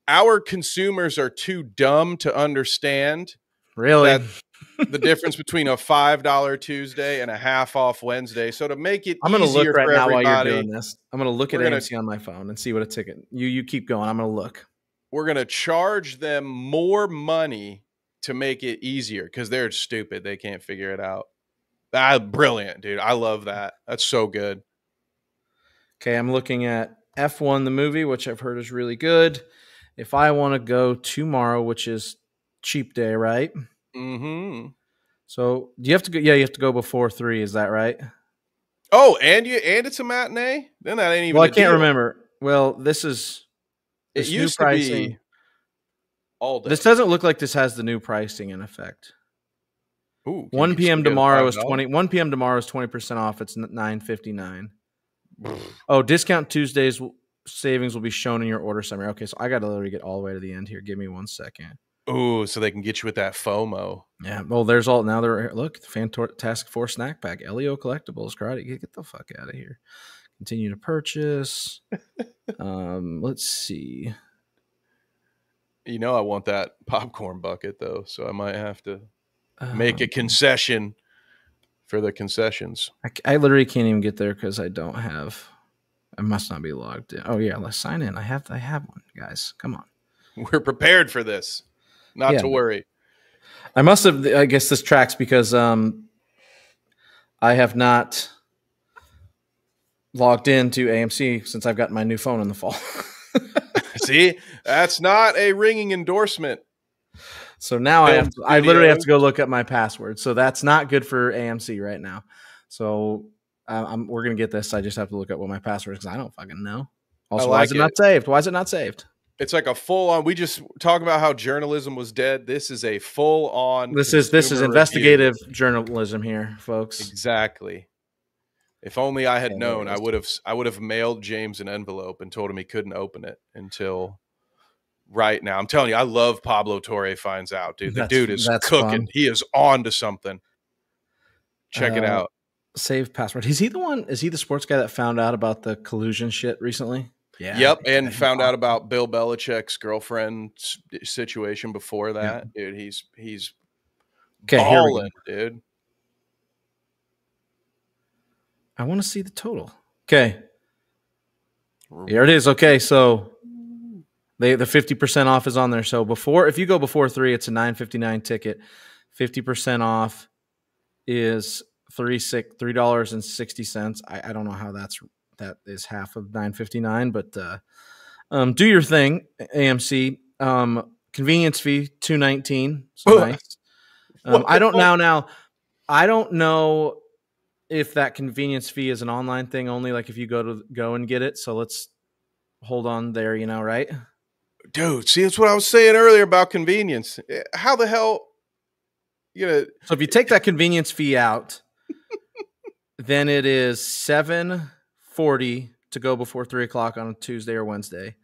Speaker 2: our consumers are too dumb to understand.
Speaker 1: Really?
Speaker 2: The difference between a $5 Tuesday and a half off Wednesday. So to make it
Speaker 1: I'm going to look right now while you're doing this. I'm going to look at AMC on my phone and see what a ticket. You keep going. I'm going to look.
Speaker 2: We're going to charge them more money to make it easier because they're stupid. They can't figure it out. Brilliant, dude. I love that. That's so good.
Speaker 1: Okay, I'm looking at F1 the movie, which I've heard is really good. If I want to go tomorrow, which is cheap day, right?
Speaker 2: Mm-hmm.
Speaker 1: So do you have to go? Yeah, you have to go before 3. Is that right?
Speaker 2: Oh, and it's a matinee. Then that ain't even.
Speaker 1: Well, I can't remember. Well, this is.
Speaker 2: It used to be all day.
Speaker 1: This doesn't look like this has the new pricing in effect.
Speaker 2: Ooh,
Speaker 1: 1 p.m. tomorrow is 20. 1 p.m. tomorrow is 20% off. It's $9.59. Oh, discount Tuesdays savings will be shown in your order summary. Okay, so I got to literally get all the way to the end here. Give me 1 second.
Speaker 2: Oh, so they can get you with that FOMO.
Speaker 1: Yeah. Well, there's all now. Look, the Fantastic Four snack pack, LEO collectibles. Karate, get the fuck out of here. Continue to purchase. Let's see.
Speaker 2: You know, I want that popcorn bucket though, so I might have to make a concession for the concessions.
Speaker 1: I literally can't even get there because I don't have. I must not be logged in. Oh yeah, let's sign in. I have one, guys. Come on.
Speaker 2: We're prepared for this. Not to worry.
Speaker 1: I must have. I guess this tracks because I have not logged into AMC since I've gotten my new phone in the fall.
Speaker 2: See, that's not a ringing endorsement.
Speaker 1: So now I literally have to go look up my password. So that's not good for AMC right now. So we're gonna get this. I just have to look up what my password is because I don't fucking know. Also, why is it not saved? Why is it not saved?
Speaker 2: It's like a full-on. We just talk about how journalism was dead. This is a full-on.
Speaker 1: This is investigative journalism here, folks.
Speaker 2: Exactly. If only I had known, I would have mailed James an envelope and told him he couldn't open it until right now. I'm telling you, I love Pablo Torre finds out, dude. The dude is cooking. Fun. He is on to something. Check it out.
Speaker 1: Save password. Is he the sports guy that found out about the collusion shit recently?
Speaker 2: Yeah. Yep, and found out about Bill Belichick's girlfriend situation before that. Yeah. Dude, he's balling, dude.
Speaker 1: I want to see the total. Okay. Here it is. Okay, so the 50% off is on there. So if you go before 3, it's a $9.59 ticket. 50% off is $3.60. I don't know how that is half of $9.59, but do your thing, AMC. Convenience fee $2.19. So nice. I don't know if that convenience fee is an online thing only, like if you go and get it. So let's hold on there, right?
Speaker 2: Dude, see, that's what I was saying earlier about convenience. How the hell
Speaker 1: So if you take that convenience fee out, then it is $7.40 to go before 3 o'clock on a Tuesday or Wednesday.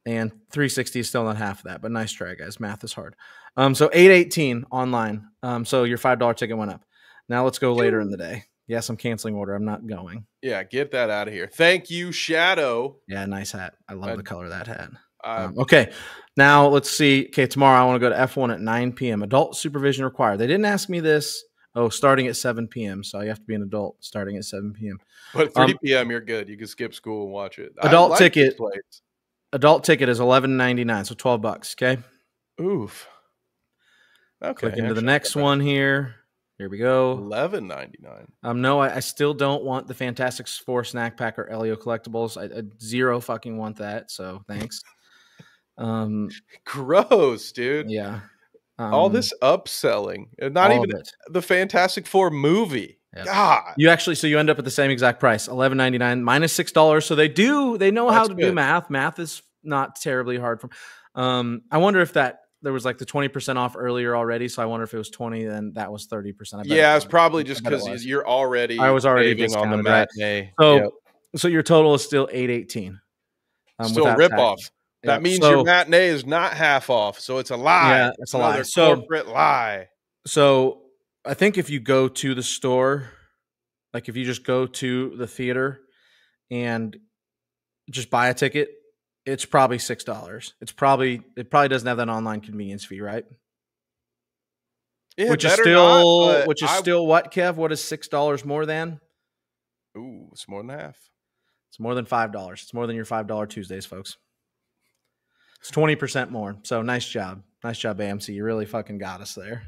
Speaker 1: And $3.60 is still not half of that, but nice try, guys. Math is hard. So $8.18 online. So your $5 ticket went up. Now let's go later in the day. Yes, I'm canceling order. I'm not going.
Speaker 2: Yeah, get that out of here. Thank you, Shadow.
Speaker 1: Yeah, nice hat. I love the color of that hat. Okay, now let's see. Okay, tomorrow I want to go to F1 at 9 p.m. Adult supervision required. They didn't ask me this. Oh, starting at 7 p.m. So you have to be an adult starting at 7 p.m.
Speaker 2: But 3 p.m. you're good. You can skip school and watch it.
Speaker 1: Adult
Speaker 2: I like
Speaker 1: ticket. Adult ticket is $11.99, so $12. Okay.
Speaker 2: Oof. Okay.
Speaker 1: Click into the next one here. Here we go.
Speaker 2: $11.99.
Speaker 1: No, I still don't want the Fantastic Four snack pack or Elio collectibles. I zero fucking want that. So thanks.
Speaker 2: Gross, dude.
Speaker 1: Yeah.
Speaker 2: All this upselling, and not even the Fantastic Four movie. Yep. God,
Speaker 1: you end up at the same exact price, $11.99 minus $6. So they know how to do math. Math is not terribly hard for. I wonder if there was like the 20% off earlier already. So I wonder if it was 20, then that was 30%.
Speaker 2: Yeah, it's probably just because you're already.
Speaker 1: I was already discounted on the matinee. Right? So your total is still $8.18.
Speaker 2: Still rip off. That means your matinee is not half off, so it's a lie.
Speaker 1: Yeah, it's a lie.
Speaker 2: Corporate lie.
Speaker 1: So I think if you go to the store, like if you just go to the theater and just buy a ticket, it's probably $6. It probably doesn't have that online convenience fee, right?
Speaker 2: Yeah,
Speaker 1: which is still what, Kev? What is $6 more than?
Speaker 2: Ooh, it's more than half.
Speaker 1: It's more than $5. It's more than your $5 Tuesdays, folks. It's 20% more. So nice job. Nice job, AMC. You really fucking got us there.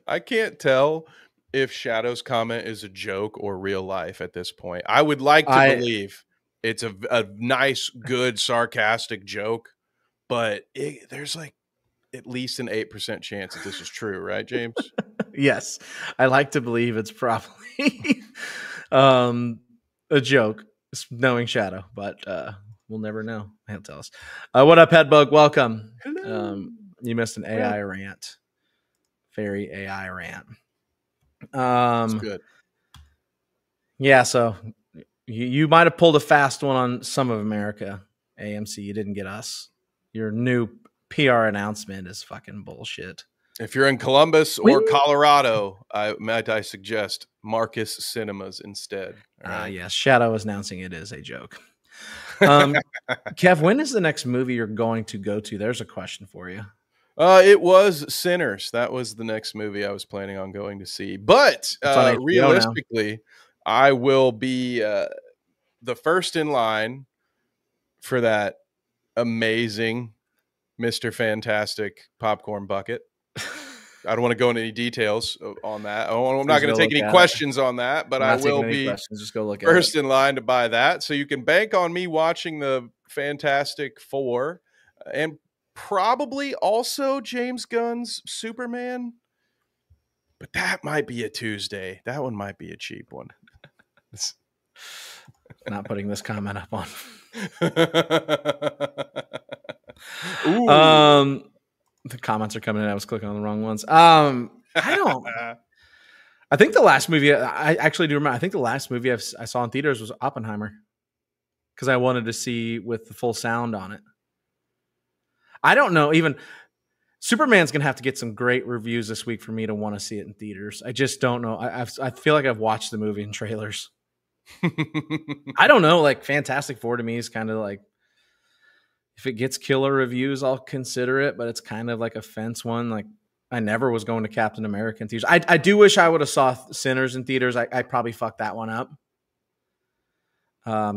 Speaker 2: I can't tell if Shadow's comment is a joke or real life at this point. I would like to believe it's a nice, good, sarcastic joke, but there's like at least an 8% chance that this is true, right, James?
Speaker 1: Yes. I like to believe it's probably a joke, knowing Shadow, but we'll never know. He'll tell us. What up, Headbug? Welcome. You missed an AI rant. Very AI rant.
Speaker 2: That's good.
Speaker 1: Yeah, so you might have pulled a fast one on some of America, AMC. You didn't get us. Your new PR announcement is fucking bullshit.
Speaker 2: If you're in Columbus or Colorado, I suggest Marcus Cinemas instead.
Speaker 1: Yes, Shadow is announcing it is a joke. Kev, when is the next movie you're going to go to? There's a question for you.
Speaker 2: It was Sinners. That was the next movie I was planning on going to see. But realistically, I will be the first in line for that amazing Mr. Fantastic popcorn bucket. I don't want to go into any details on that. I'm not going to take any questions on that, but I will be
Speaker 1: just go look at
Speaker 2: first in line to buy that. So you can bank on me watching the Fantastic Four and probably also James Gunn's Superman. But that might be a Tuesday. That one might be a cheap one.
Speaker 1: Not putting this comment up on.
Speaker 2: Ooh.
Speaker 1: The comments are coming in. I was clicking on the wrong ones. I think the last movie I actually do remember. I think the last movie I saw in theaters was Oppenheimer because I wanted to see with the full sound on it. I don't know. Even Superman's gonna have to get some great reviews this week for me to want to see it in theaters. I just don't know. I feel like I've watched the movie in trailers. I don't know. Like Fantastic Four to me is kind of like, if it gets killer reviews, I'll consider it, but it's kind of like a fence one. Like I never was going to Captain America in theaters. I do wish I would have saw Sinners in theaters. I probably fucked that one up.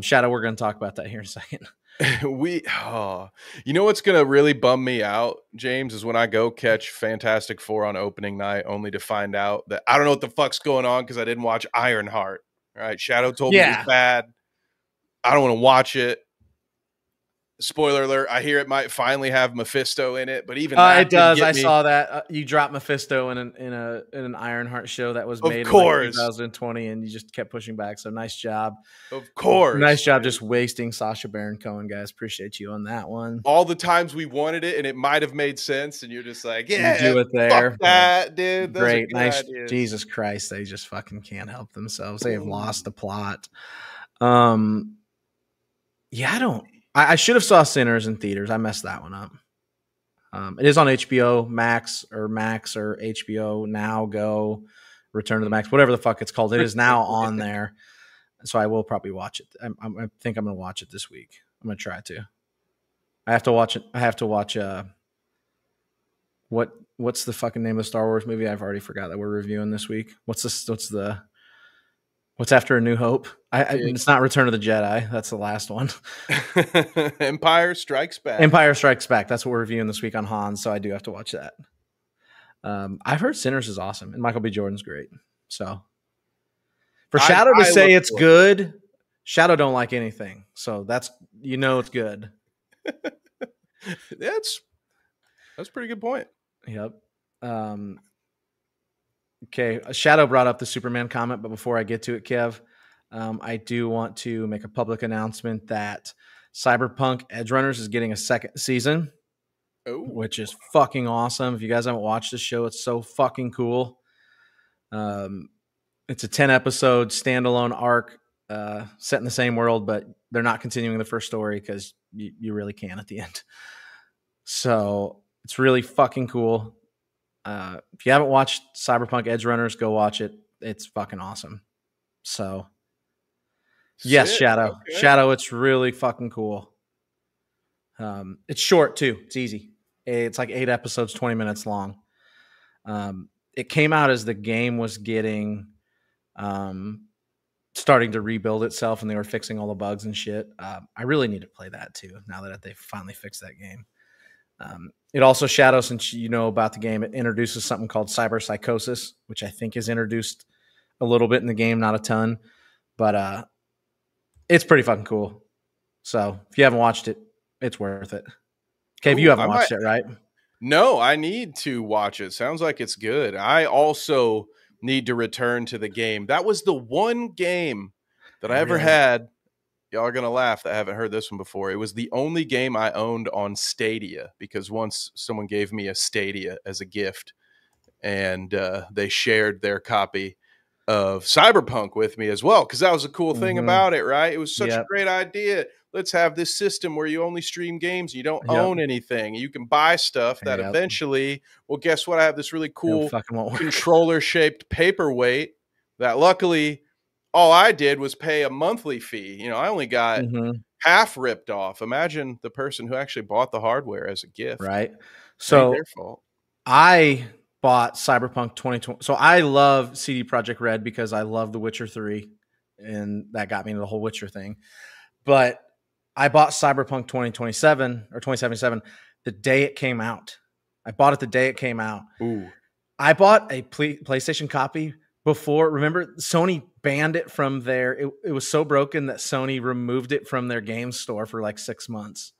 Speaker 1: Shadow, we're going to talk about that here in a second.
Speaker 2: You know what's going to really bum me out, James, is when I go catch Fantastic Four on opening night, only to find out that I don't know what the fuck's going on because I didn't watch Ironheart. All right, Shadow told me it was bad. I don't want to watch it. Spoiler alert, I hear it might finally have Mephisto in it, but even that
Speaker 1: it does. I saw that you dropped Mephisto in an Ironheart show that was made in 2020, and you just kept pushing back. So nice job.
Speaker 2: Of course.
Speaker 1: Nice job just wasting Sacha Baron Cohen, guys. Appreciate you on that one.
Speaker 2: All the times we wanted it and it might have made sense, and you're just like, yeah,
Speaker 1: you do it there.
Speaker 2: Fuck that, dude. Those
Speaker 1: great. Nice.
Speaker 2: Ideas.
Speaker 1: Jesus Christ. They just fucking can't help themselves. They have lost the plot. Yeah, I should have saw Sinners in theaters. I messed that one up. It is on HBO Max or HBO Now Go, Return to the Max, whatever the fuck it's called. It is now on there, so I will probably watch it. I think I'm going to watch it this week. I'm going to try to. I have to watch it. I have to watch what what's the fucking name of the Star Wars movie? I've already forgot that we're reviewing this week. What's after A New Hope? It's not Return of the Jedi. That's the last one.
Speaker 2: Empire Strikes Back.
Speaker 1: Empire Strikes Back. That's what we're reviewing this week on Han. So I do have to watch that. I've heard Sinners is awesome and Michael B. Jordan's great. So for Shadow to say it's good, Shadow don't like anything. So that's it's good.
Speaker 2: That's a pretty good point.
Speaker 1: Yep. Okay. Shadow brought up the Superman comment, but before I get to it, Kev, I do want to make a public announcement that Cyberpunk Edgerunners is getting a second season. Ooh. Which is fucking awesome. If you guys haven't watched the show, it's so fucking cool. It's a 10-episode standalone arc set in the same world, but they're not continuing the first story because you really can at the end. So it's really fucking cool. If you haven't watched Cyberpunk Edgerunners, go watch it. It's fucking awesome. So yes, Shadow. Okay. Shadow, it's really fucking cool. It's short too. It's easy. It's like 8 episodes, 20 minutes long. It came out as the game was getting starting to rebuild itself and they were fixing all the bugs and shit. I really need to play that too now that they finally fixed that game. It also, Shadow, since you know about the game, it introduces something called cyberpsychosis, which I think is introduced a little bit in the game, not a ton, but it's pretty fucking cool. So if you haven't watched it, it's worth it. Kev, you haven't watched it, right?
Speaker 2: No, I need to watch it. Sounds like it's good. I also need to return to the game. That was the one game that I ever had. Y'all are going to laugh that I haven't heard this one before. It was the only game I owned on Stadia because once someone gave me a Stadia as a gift and they shared their copy of Cyberpunk with me as well because that was a cool thing about it, right? It was such a great idea. Let's have this system where you only stream games. You don't own anything. You can buy stuff that eventually, well, guess what? I have this really cool controller-shaped paperweight that luckily all I did was pay a monthly fee. I only got half ripped off. Imagine the person who actually bought the hardware as a gift.
Speaker 1: Right. So
Speaker 2: their fault.
Speaker 1: I bought Cyberpunk 2020. So I love CD Projekt Red because I love The Witcher 3 and that got me into the whole Witcher thing. But I bought Cyberpunk 2027 or 2077 the day it came out. I bought it the day it came out.
Speaker 2: Ooh.
Speaker 1: I bought a PlayStation copy before. Remember, Sony banned it from their. It was so broken that Sony removed it from their game store for like 6 months.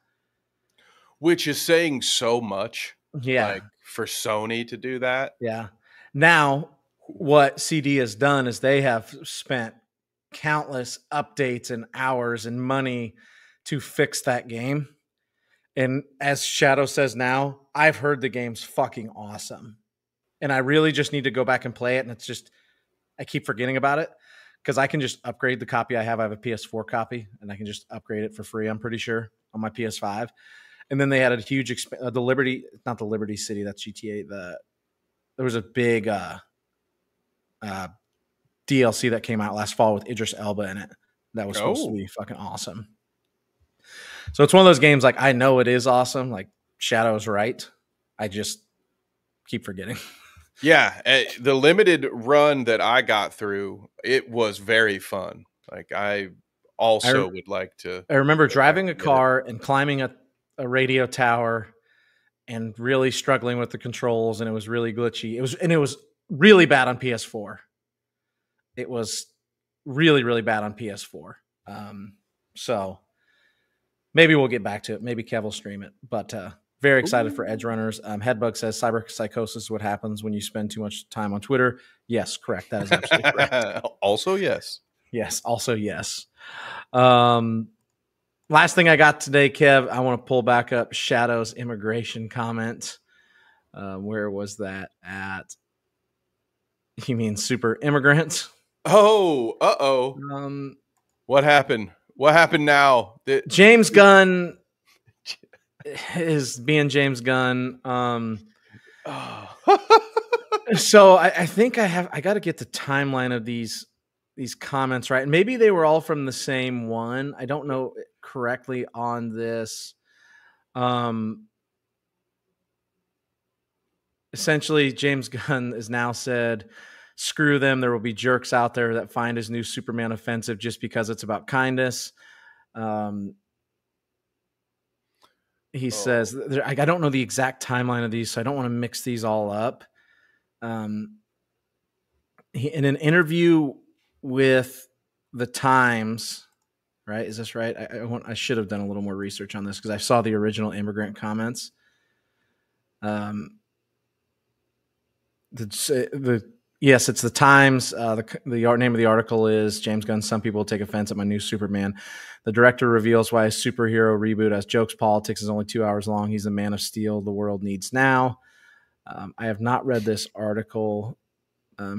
Speaker 2: Which is saying so much.
Speaker 1: Yeah.
Speaker 2: Like for Sony to do that.
Speaker 1: Yeah. Now, what CD has done is they have spent countless updates and hours and money to fix that game. And as Shadow says now, I've heard the game's fucking awesome. And I really just need to go back and play it. And it's just, I keep forgetting about it because I can just upgrade the copy I have. I have a PS4 copy and I can just upgrade it for free, I'm pretty sure, on my PS5. And then they had a huge, the Liberty, not the Liberty City, that's GTA. There was a big DLC that came out last fall with Idris Elba in it. That was supposed to be fucking awesome. So it's one of those games, like, I know it is awesome. Like, Shadow's right. I just keep forgetting.
Speaker 2: Yeah. The limited run that I got through, it was very fun. Like, I also would like to.
Speaker 1: I remember driving a car and climbing a radio tower and really struggling with the controls, and it was really glitchy. It was really bad on PS4. It was really, really bad on PS4. So maybe we'll get back to it. Maybe Kev will stream it. But very excited for Edgerunners. Headbug says cyberpsychosis is what happens when you spend too much time on Twitter. Yes, correct. That is absolutely correct.
Speaker 2: Also, yes.
Speaker 1: Yes, also yes. Last thing I got today, Kev, I want to pull back up Shadow's immigration comment. Where was that at? You mean super immigrants?
Speaker 2: Oh, uh-oh. What happened? What happened now?
Speaker 1: James Gunn is being James Gunn. So I think I got to get the timeline of these comments right. And maybe they were all from the same one. I don't know correctly on this. essentially, James Gunn has now said, screw them. There will be jerks out there that find his new Superman offensive just because it's about kindness. He says, I don't know the exact timeline of these, so I don't want to mix these all up. In an interview with the Times, right? Is this right? I should have done a little more research on this because I saw the original immigrant comments. Yes, it's the Times. The name of the article is James Gunn. Some people take offense at my new Superman. The director reveals why a superhero reboot as jokes politics is only 2 hours long. He's the Man of Steel the world needs now. I have not read this article.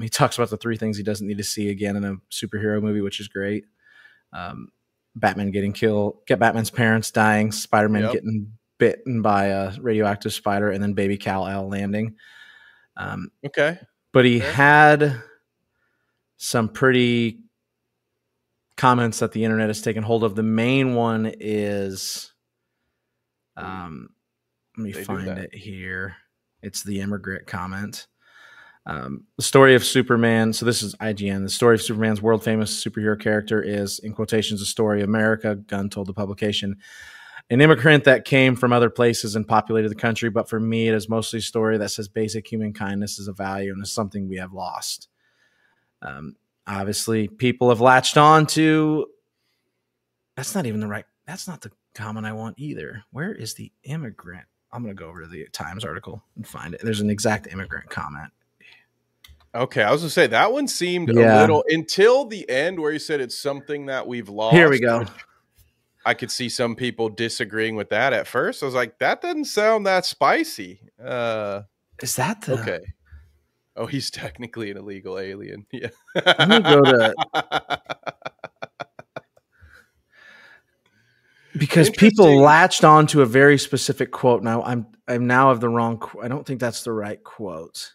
Speaker 1: He talks about the 3 things he doesn't need to see again in a superhero movie, which is great. Batman getting killed, Batman's parents dying, Spider-Man getting bitten by a radioactive spider, and then baby Kal-El landing.
Speaker 2: Okay.
Speaker 1: But he had some pretty comments that the internet has taken hold of. The main one is, let me find it here. It's the immigrant comment. The story of Superman. So this is IGN. The story of Superman's world famous superhero character is, in quotations, a story of America. Gunn told the publication, an immigrant that came from other places and populated the country. But for me, it is mostly a story that says basic human kindness is a value and is something we have lost. Obviously, people have latched on to. That's not the comment I want either. Where is the immigrant? I'm going to go over to the Times article and find it. There's an exact immigrant comment.
Speaker 2: Okay, I was going to say that one seemed a little until the end where you said it's something that we've lost.
Speaker 1: Here we go.
Speaker 2: I could see some people disagreeing with that at first. I was like, that doesn't sound that spicy.
Speaker 1: Is that the...
Speaker 2: Okay. Oh, he's technically an illegal alien. Yeah.
Speaker 1: Let me go to... Because people latched on to a very specific quote. Now I'm now of the wrong. I don't think that's the right quote.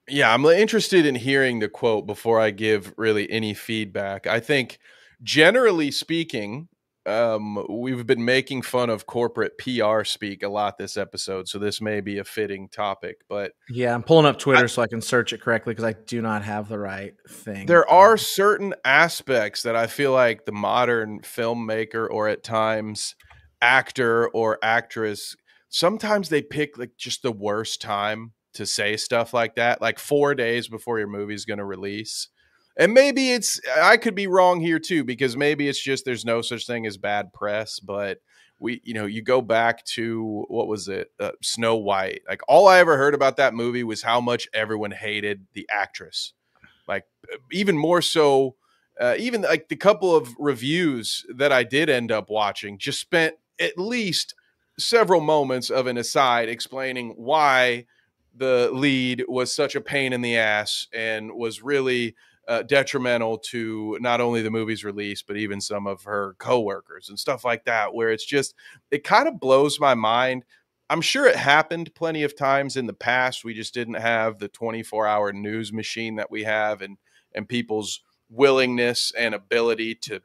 Speaker 2: Yeah, I'm interested in hearing the quote before I give really any feedback. I think, generally speaking, we've been making fun of corporate PR speak a lot this episode, so this may be a fitting topic. But
Speaker 1: yeah, I'm pulling up Twitter so I can search it correctly because I do not have the right thing.
Speaker 2: There are certain aspects that I feel like the modern filmmaker, or at times actor or actress, sometimes they pick like just the worst time to say stuff like that, like 4 days before your movie's going to release. And maybe I could be wrong here too, because maybe it's just there's no such thing as bad press. But you go back to, what was it? Snow White. Like, all I ever heard about that movie was how much everyone hated the actress. Like, even more so, even like the couple of reviews that I did end up watching just spent at least several moments of an aside explaining why the lead was such a pain in the ass and was really detrimental to not only the movie's release, but even some of her coworkers and stuff like that, where it kind of blows my mind. I'm sure it happened plenty of times in the past. We just didn't have the 24-hour news machine that we have, and people's willingness and ability to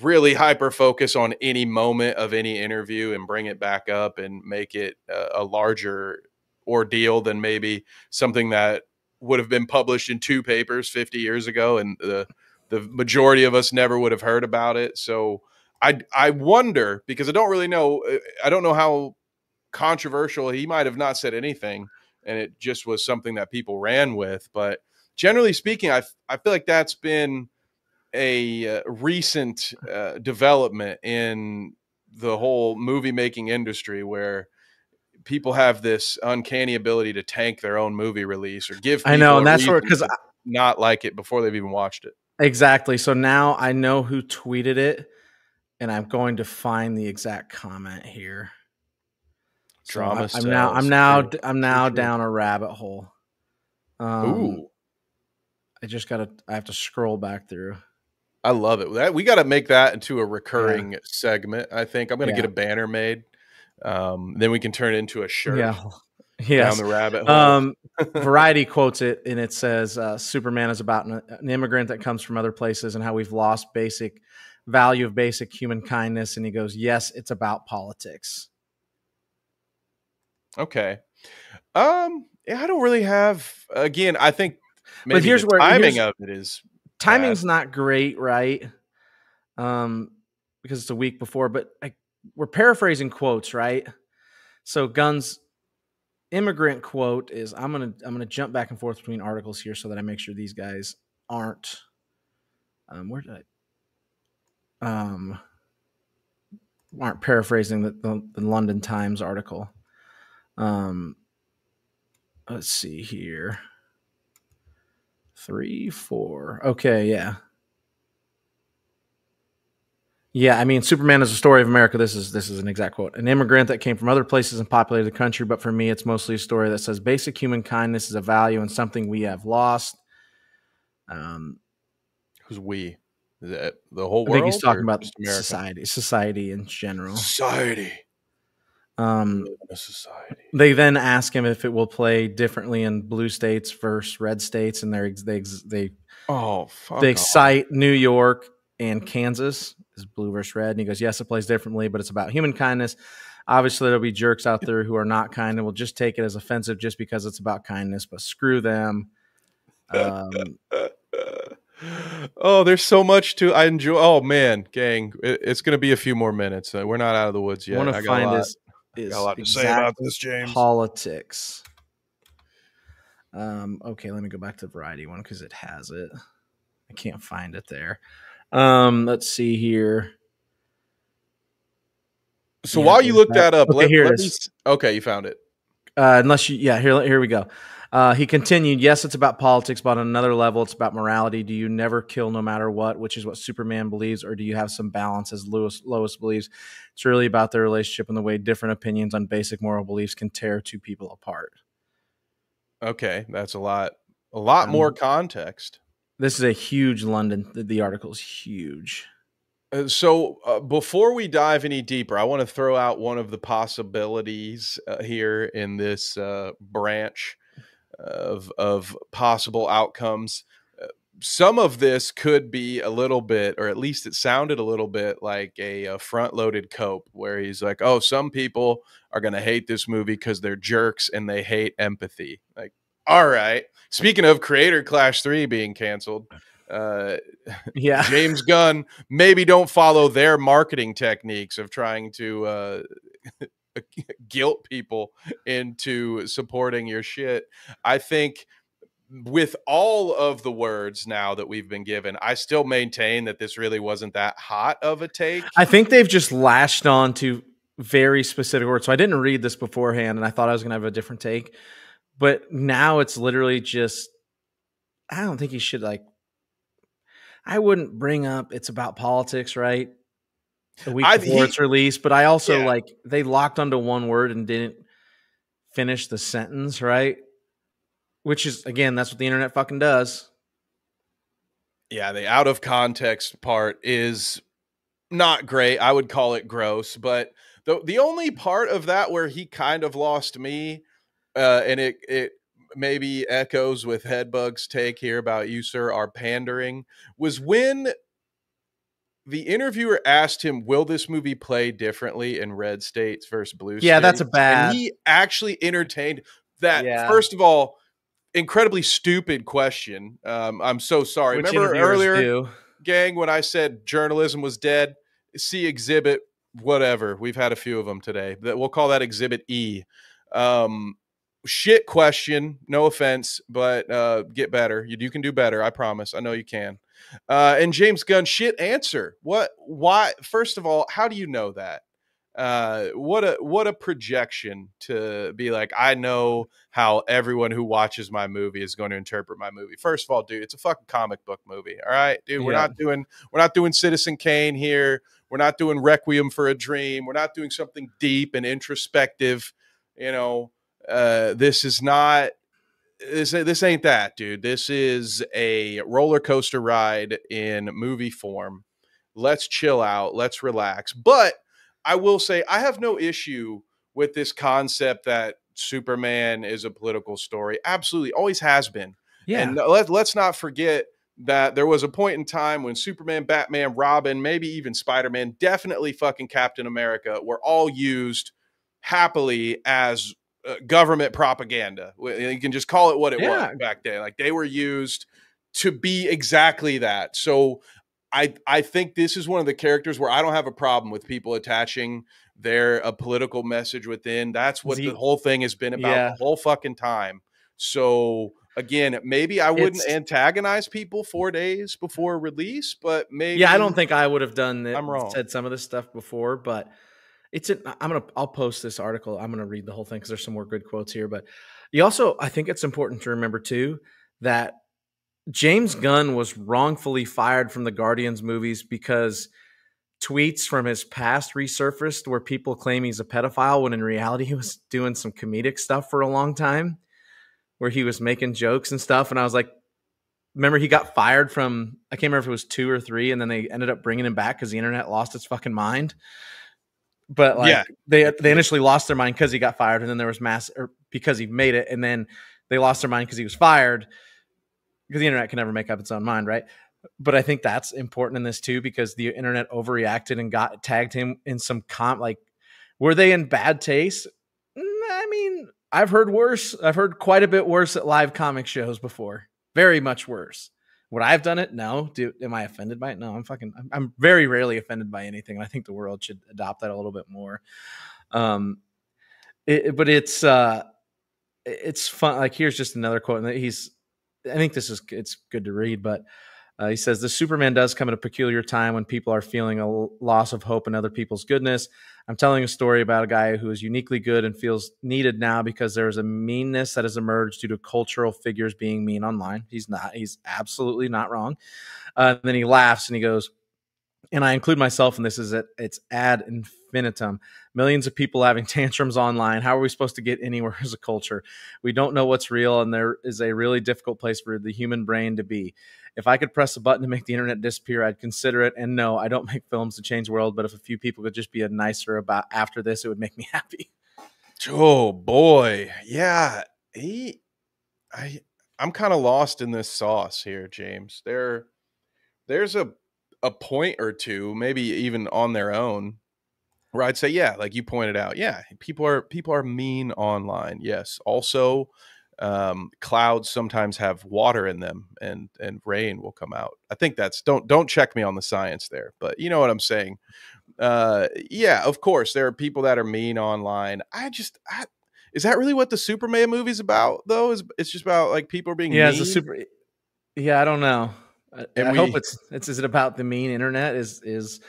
Speaker 2: really hyper focus on any moment of any interview and bring it back up and make it a larger ordeal than maybe something that would have been published in 2 papers 50 years ago, and the majority of us never would have heard about it. So I wonder, because I don't really know. I don't know how controversial. He might have not said anything, and it just was something that people ran with. But generally speaking, I feel like that's been a recent development in the whole movie making industry, where people have this uncanny ability to tank their own movie release or give people
Speaker 1: and that's where, because
Speaker 2: not like it before they've even watched it.
Speaker 1: Exactly. So now I know who tweeted it, and I'm going to find the exact comment here.
Speaker 2: Drama.
Speaker 1: So I'm now down a rabbit hole.
Speaker 2: Ooh.
Speaker 1: I have to scroll back through.
Speaker 2: I love it. We got to make that into a recurring segment. I think I'm going to get a banner made. Then we can turn it into a shirt. Down the rabbit hole.
Speaker 1: Variety quotes it, and it says, Superman is about an immigrant that comes from other places and how we've lost basic value of basic human kindness. And he goes, yes, it's about politics.
Speaker 2: Okay. Yeah, I don't really have. Again, I think
Speaker 1: But
Speaker 2: maybe the timing of it is bad.
Speaker 1: timing's not great, right? Because it's a week before, but we're paraphrasing quotes, right? So Gunn's immigrant quote is, I'm gonna jump back and forth between articles here so that I make sure these guys aren't where did aren't paraphrasing the London Times article. Let's see here. 3, 4. Okay, yeah. Yeah, I mean, Superman is a story of America. This is an exact quote. An immigrant that came from other places and populated the country, but for me, it's mostly a story that says basic human kindness is a value and something we have lost.
Speaker 2: Who's we? Is it the whole world?
Speaker 1: I think he's talking about
Speaker 2: just America?
Speaker 1: society in general.
Speaker 2: Society.
Speaker 1: Society. They then ask him if it will play differently in blue states versus red states, and they cite New York and Kansas is blue versus red, and he goes, yes, it plays differently, but it's about human kindness. Obviously, there'll be jerks out there who are not kind and will just take it as offensive just because it's about kindness, but screw them.
Speaker 2: Oh, there's so much to I enjoy. Oh man, gang, it's gonna be a few more minutes. We're not out of the woods yet.
Speaker 1: I got a lot to say about
Speaker 2: this, James.
Speaker 1: Politics. Okay, let me go back to the Variety one because it has it. I can't find it there. Let's see here.
Speaker 2: So while you look that up, okay, okay, you found it.
Speaker 1: Here we go. He continued, yes, it's about politics, but on another level, it's about morality. Do you never kill no matter what, which is what Superman believes, or do you have some balance as Lois believes? It's really about their relationship and the way different opinions on basic moral beliefs can tear two people apart.
Speaker 2: Okay, that's a lot more context.
Speaker 1: This is a huge London. The article is huge.
Speaker 2: So before we dive any deeper, I want to throw out one of the possibilities here in this branch of possible outcomes. Some of this could be a little bit, or at least it sounded a little bit like a front-loaded cope, where he's like, oh, some people are going to hate this movie because they're jerks and they hate empathy. Like, all right. Speaking of Creator Clash 3 being canceled, James Gunn, maybe don't follow their marketing techniques of trying to guilt people into supporting your shit. I think with all of the words now that we've been given, I still maintain that this really wasn't that hot of a take.
Speaker 1: I think they've just lashed on to very specific words. So I didn't read this beforehand and I thought I was going to have a different take, but now it's literally just, I don't think he should I wouldn't bring up it's about politics, right? The week before it's released, but I also they locked onto one word and didn't finish the sentence, right? Which is, again, that's what the internet fucking does.
Speaker 2: Yeah, the out of context part is not great. I would call it gross, but the only part of that where he kind of lost me, and it maybe echoes with Headbug's take here about you, sir, are pandering, was when the interviewer asked him, will this movie play differently in red states versus blue states?
Speaker 1: Yeah, that's a bad.
Speaker 2: And he actually entertained that, first of all, incredibly stupid question. I'm so sorry.
Speaker 1: Which
Speaker 2: remember earlier, gang, when I said journalism was dead? See exhibit whatever. We've had a few of them today. We'll call that exhibit E. Shit question. No offense, but get better. You can do better. I promise. I know you can. And James Gunn, shit answer. What? Why? First of all, how do you know that? What a projection to be like, I know how everyone who watches my movie is going to interpret my movie. First of all, dude, it's a fucking comic book movie. All right, dude, we're not doing Citizen Kane here. We're not doing Requiem for a Dream. We're not doing something deep and introspective. You know, this is not, this ain't that, dude. This is a roller coaster ride in movie form. Let's chill out. Let's relax. But I will say I have no issue with this concept that Superman is a political story. Absolutely. Always has been.
Speaker 1: Yeah.
Speaker 2: And let's not forget that there was a point in time when Superman, Batman, Robin, maybe even Spider-Man, definitely fucking Captain America were all used happily as government propaganda. You can just call it what it was
Speaker 1: Yeah.
Speaker 2: back then. Like they were used to be exactly that. So I think this is one of the characters where I don't have a problem with people attaching a political message within. That's what the whole thing has been about the whole fucking time. So again, maybe I wouldn't antagonize people 4 days before release, but maybe
Speaker 1: I don't think I would have done it.
Speaker 2: I'm wrong.
Speaker 1: Said some of this stuff before, but I'll post this article. I'm gonna read the whole thing because there's some more good quotes here. But I think it's important to remember too that James Gunn was wrongfully fired from the Guardians movies because tweets from his past resurfaced where people claim he's a pedophile when in reality he was doing some comedic stuff for a long time where he was making jokes and stuff. And I was like, remember he got fired from, I can't remember if it was 2 or 3, and then they ended up bringing him back because the internet lost its fucking mind. But they initially lost their mind because he got fired, and then there was because he made it, and then they lost their mind because he was fired. Because the internet can never make up its own mind, right? But I think that's important in this too, because the internet overreacted and tagged him in some were they in bad taste? I mean, I've heard worse. I've heard quite a bit worse at live comic shows before. Very much worse. Would I have done it? No. Am I offended by it? No, I'm very rarely offended by anything. I think the world should adopt that a little bit more. But it's fun. Like, here's just another quote. And I think it's good to read, but he says, the Superman does come at a peculiar time when people are feeling a loss of hope in other people's goodness. I'm telling a story about a guy who is uniquely good and feels needed now because there is a meanness that has emerged due to cultural figures being mean online. He's absolutely not wrong. Then he laughs and he goes, and I include myself in this, it's ad infinitum. Millions of people having tantrums online. How are we supposed to get anywhere as a culture? We don't know what's real, and there is a really difficult place for the human brain to be. If I could press a button to make the internet disappear, I'd consider it. And no, I don't make films to change the world, but if a few people could just be nicer about after this, it would make me happy.
Speaker 2: Oh boy. Yeah. I'm kind of lost in this sauce here, James. There's a point or two, maybe even on their own, where I'd say, yeah, like you pointed out, yeah, people are mean online. Yes. Also, clouds sometimes have water in them, and rain will come out. I think that's don't check me on the science there, but you know what I'm saying. Yeah, of course there are people that are mean online. Is that really what the Superman movie's about though? It's just about like people are being mean?
Speaker 1: I don't know. I hope is it about the mean internet? Is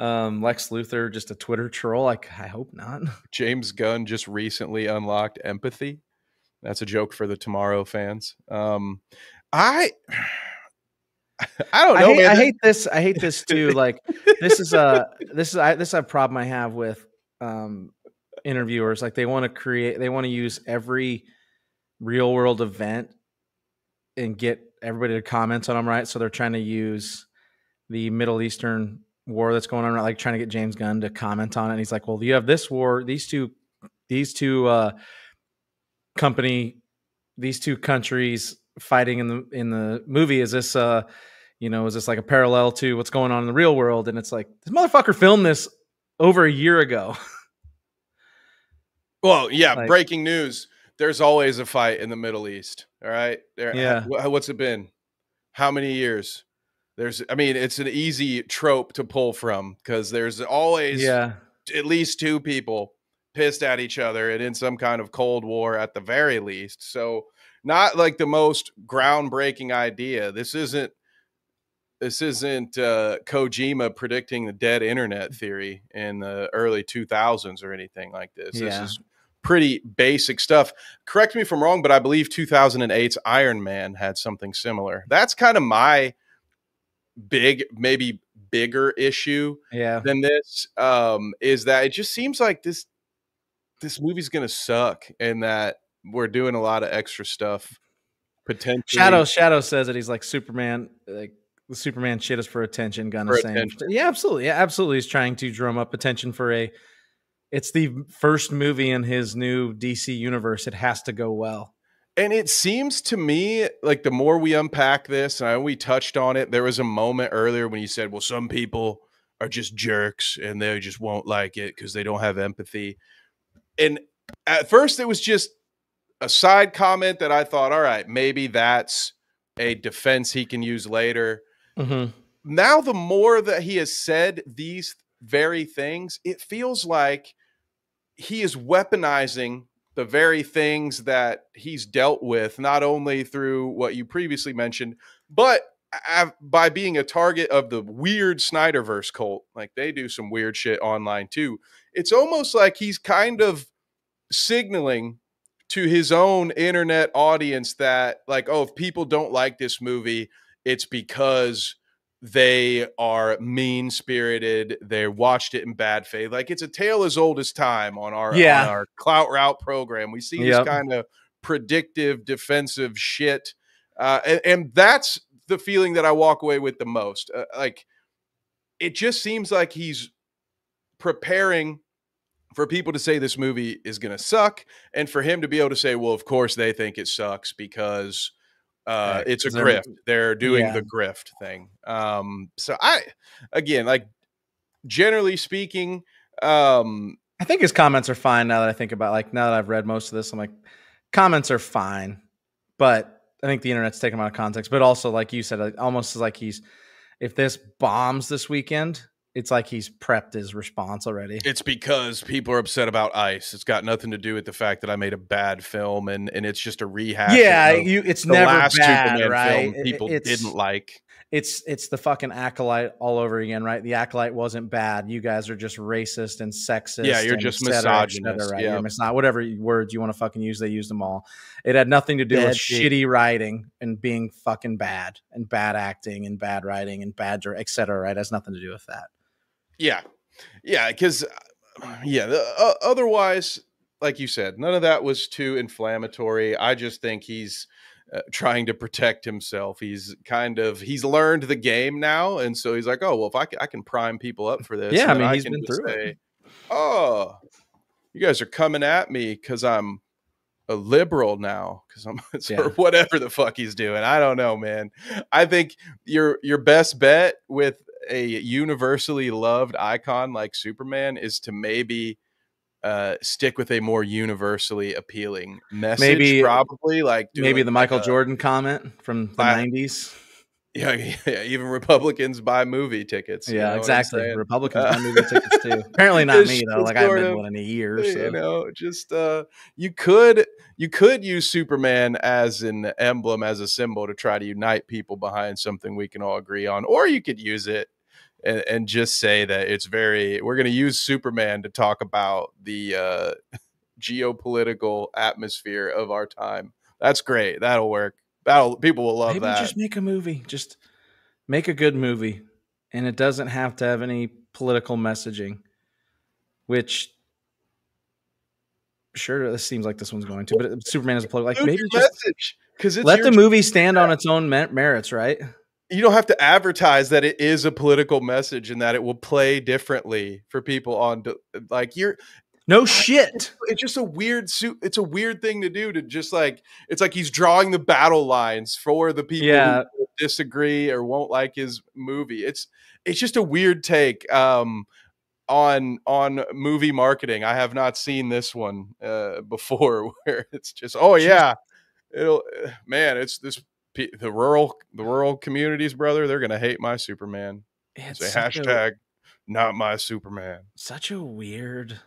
Speaker 1: Lex Luthor just a Twitter troll? Like, I hope not.
Speaker 2: James Gunn just recently unlocked empathy. That's a joke for the Tomorrow fans. I don't know.
Speaker 1: I hate this. I hate this too. Like, this is a problem I have with interviewers. Like, they want to use every real world event and get everybody to comment on them, right? So they're trying to use the Middle Eastern war that's going on, right? Like trying to get James Gunn to comment on it. And he's like, well, you have this war, these two countries fighting in the movie. Is this is this like a parallel to what's going on in the real world? And it's like, this motherfucker filmed this over a year ago.
Speaker 2: Well, yeah, breaking news. There's always a fight in the Middle East. All right.
Speaker 1: Yeah.
Speaker 2: What's it been? How many years? It's an easy trope to pull from because there's always at least two people pissed at each other and in some kind of Cold War at the very least. So not like the most groundbreaking idea. This isn't Kojima predicting the dead internet theory in the early 2000s or anything like this.
Speaker 1: Yeah.
Speaker 2: This is pretty basic stuff. Correct me if I'm wrong, but I believe 2008's Iron Man had something similar. That's kind of my maybe bigger issue than this, is that it just seems like this movie's gonna suck and that we're doing a lot of extra stuff potentially.
Speaker 1: Shadow says that he's like Superman, like the Superman shit is for attention. Gunn is saying, yeah, absolutely. He's trying to drum up attention for it's the first movie in his new DC universe. It has to go well.
Speaker 2: And it seems to me like the more we unpack this, and I know we touched on it, there was a moment earlier when you said, well, some people are just jerks and they just won't like it because they don't have empathy. And At first, it was just a side comment that I thought, all right, maybe that's a defense he can use later. Now, the more that he has said these very things, it feels like he is weaponizing the very things that he's dealt with, not only through what you previously mentioned, but by being a target of the weird Snyderverse cult. Like, they do some weird shit online too. It's almost like he's kind of signaling to his own internet audience that, like, oh, if people don't like this movie, it's because they are mean spirited. They watched it in bad faith. Like, it's a tale as old as time on our Clout Route program. We see this kind of predictive defensive shit. And that's the feeling that I walk away with the most. Like, it just seems like he's preparing for people to say this movie is going to suck, and for him to be able to say, well, of course they think it sucks because it's a grift. They're doing the grift thing. So again, like, generally speaking,
Speaker 1: I think his comments are fine now that I think about, like, now that I've read most of this, I'm like, comments are fine, but I think the internet's taken them out of context. But also, like you said, like, almost like if this bombs this weekend, it's like he's prepped his response already.
Speaker 2: It's because people are upset about ICE. It's got nothing to do with the fact that I made a bad film, and it's just a rehash.
Speaker 1: Yeah, it's never last bad, Superman right?
Speaker 2: Film people didn't like.
Speaker 1: It's the fucking Acolyte all over again, right? The Acolyte wasn't bad. You guys are just racist and sexist.
Speaker 2: Yeah, you're just misogynist.
Speaker 1: Right? Yeah. Whatever words you want to fucking use, they used them all. It had nothing to do with shitty writing and being fucking bad and bad acting and bad writing and bad, et cetera, right? It has nothing to do with that.
Speaker 2: Yeah. Yeah, because, otherwise, like you said, none of that was too inflammatory. I just think he's trying to protect himself. He's learned the game now, and so he's like, oh, well, if I can prime people up for this.
Speaker 1: Yeah, I mean, he's been through it.
Speaker 2: Oh, you guys are coming at me because I'm a liberal now, because I'm or whatever the fuck he's doing. I don't know, man. I think your best bet with a universally loved icon like Superman is to maybe stick with a more universally appealing message.
Speaker 1: Maybe
Speaker 2: the
Speaker 1: Michael Jordan comment from the 90s.
Speaker 2: Yeah, even Republicans buy movie tickets.
Speaker 1: Yeah, exactly. Republicans buy movie tickets too. Apparently not me though. Like, I haven't been one in a year. So.
Speaker 2: You know, just you could use Superman as an emblem, as a symbol, to try to unite people behind something we can all agree on, or you could use it and just say that we're going to use Superman to talk about the geopolitical atmosphere of our time. That's great. That'll work. People will love that.
Speaker 1: Just make a movie. Just make a good movie, and it doesn't have to have any political messaging. Which, sure, this seems like this one's going to, but Superman is a political. Like, maybe just message, because let the movie stand on its own merits, right?
Speaker 2: You don't have to advertise that it is a political message and that it will play differently for people
Speaker 1: shit.
Speaker 2: It's just a weird it's a weird thing to do, to just like, it's like he's drawing the battle lines for the people who disagree or won't like his movie. It's just a weird take on movie marketing. I have not seen this one before, where it's just, it's this, the rural communities, brother, they're gonna hate my Superman. It's a hashtag not my Superman.
Speaker 1: Such a weird.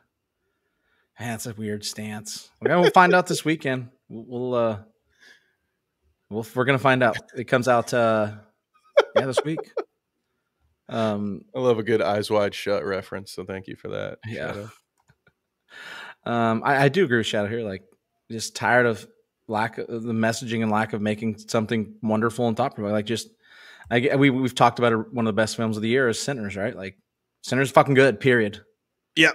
Speaker 1: That's a weird stance. We'll find out this weekend. We're gonna find out. It comes out this week.
Speaker 2: I love a good Eyes Wide Shut reference, so thank you for that.
Speaker 1: Yeah. I do agree with Shadow here. Like, just tired of lack of the messaging and lack of making something wonderful and thought-provoking. Like, we've talked about it, one of the best films of the year is Sinners, right? Like, Sinners is fucking good. Period.
Speaker 2: Yeah.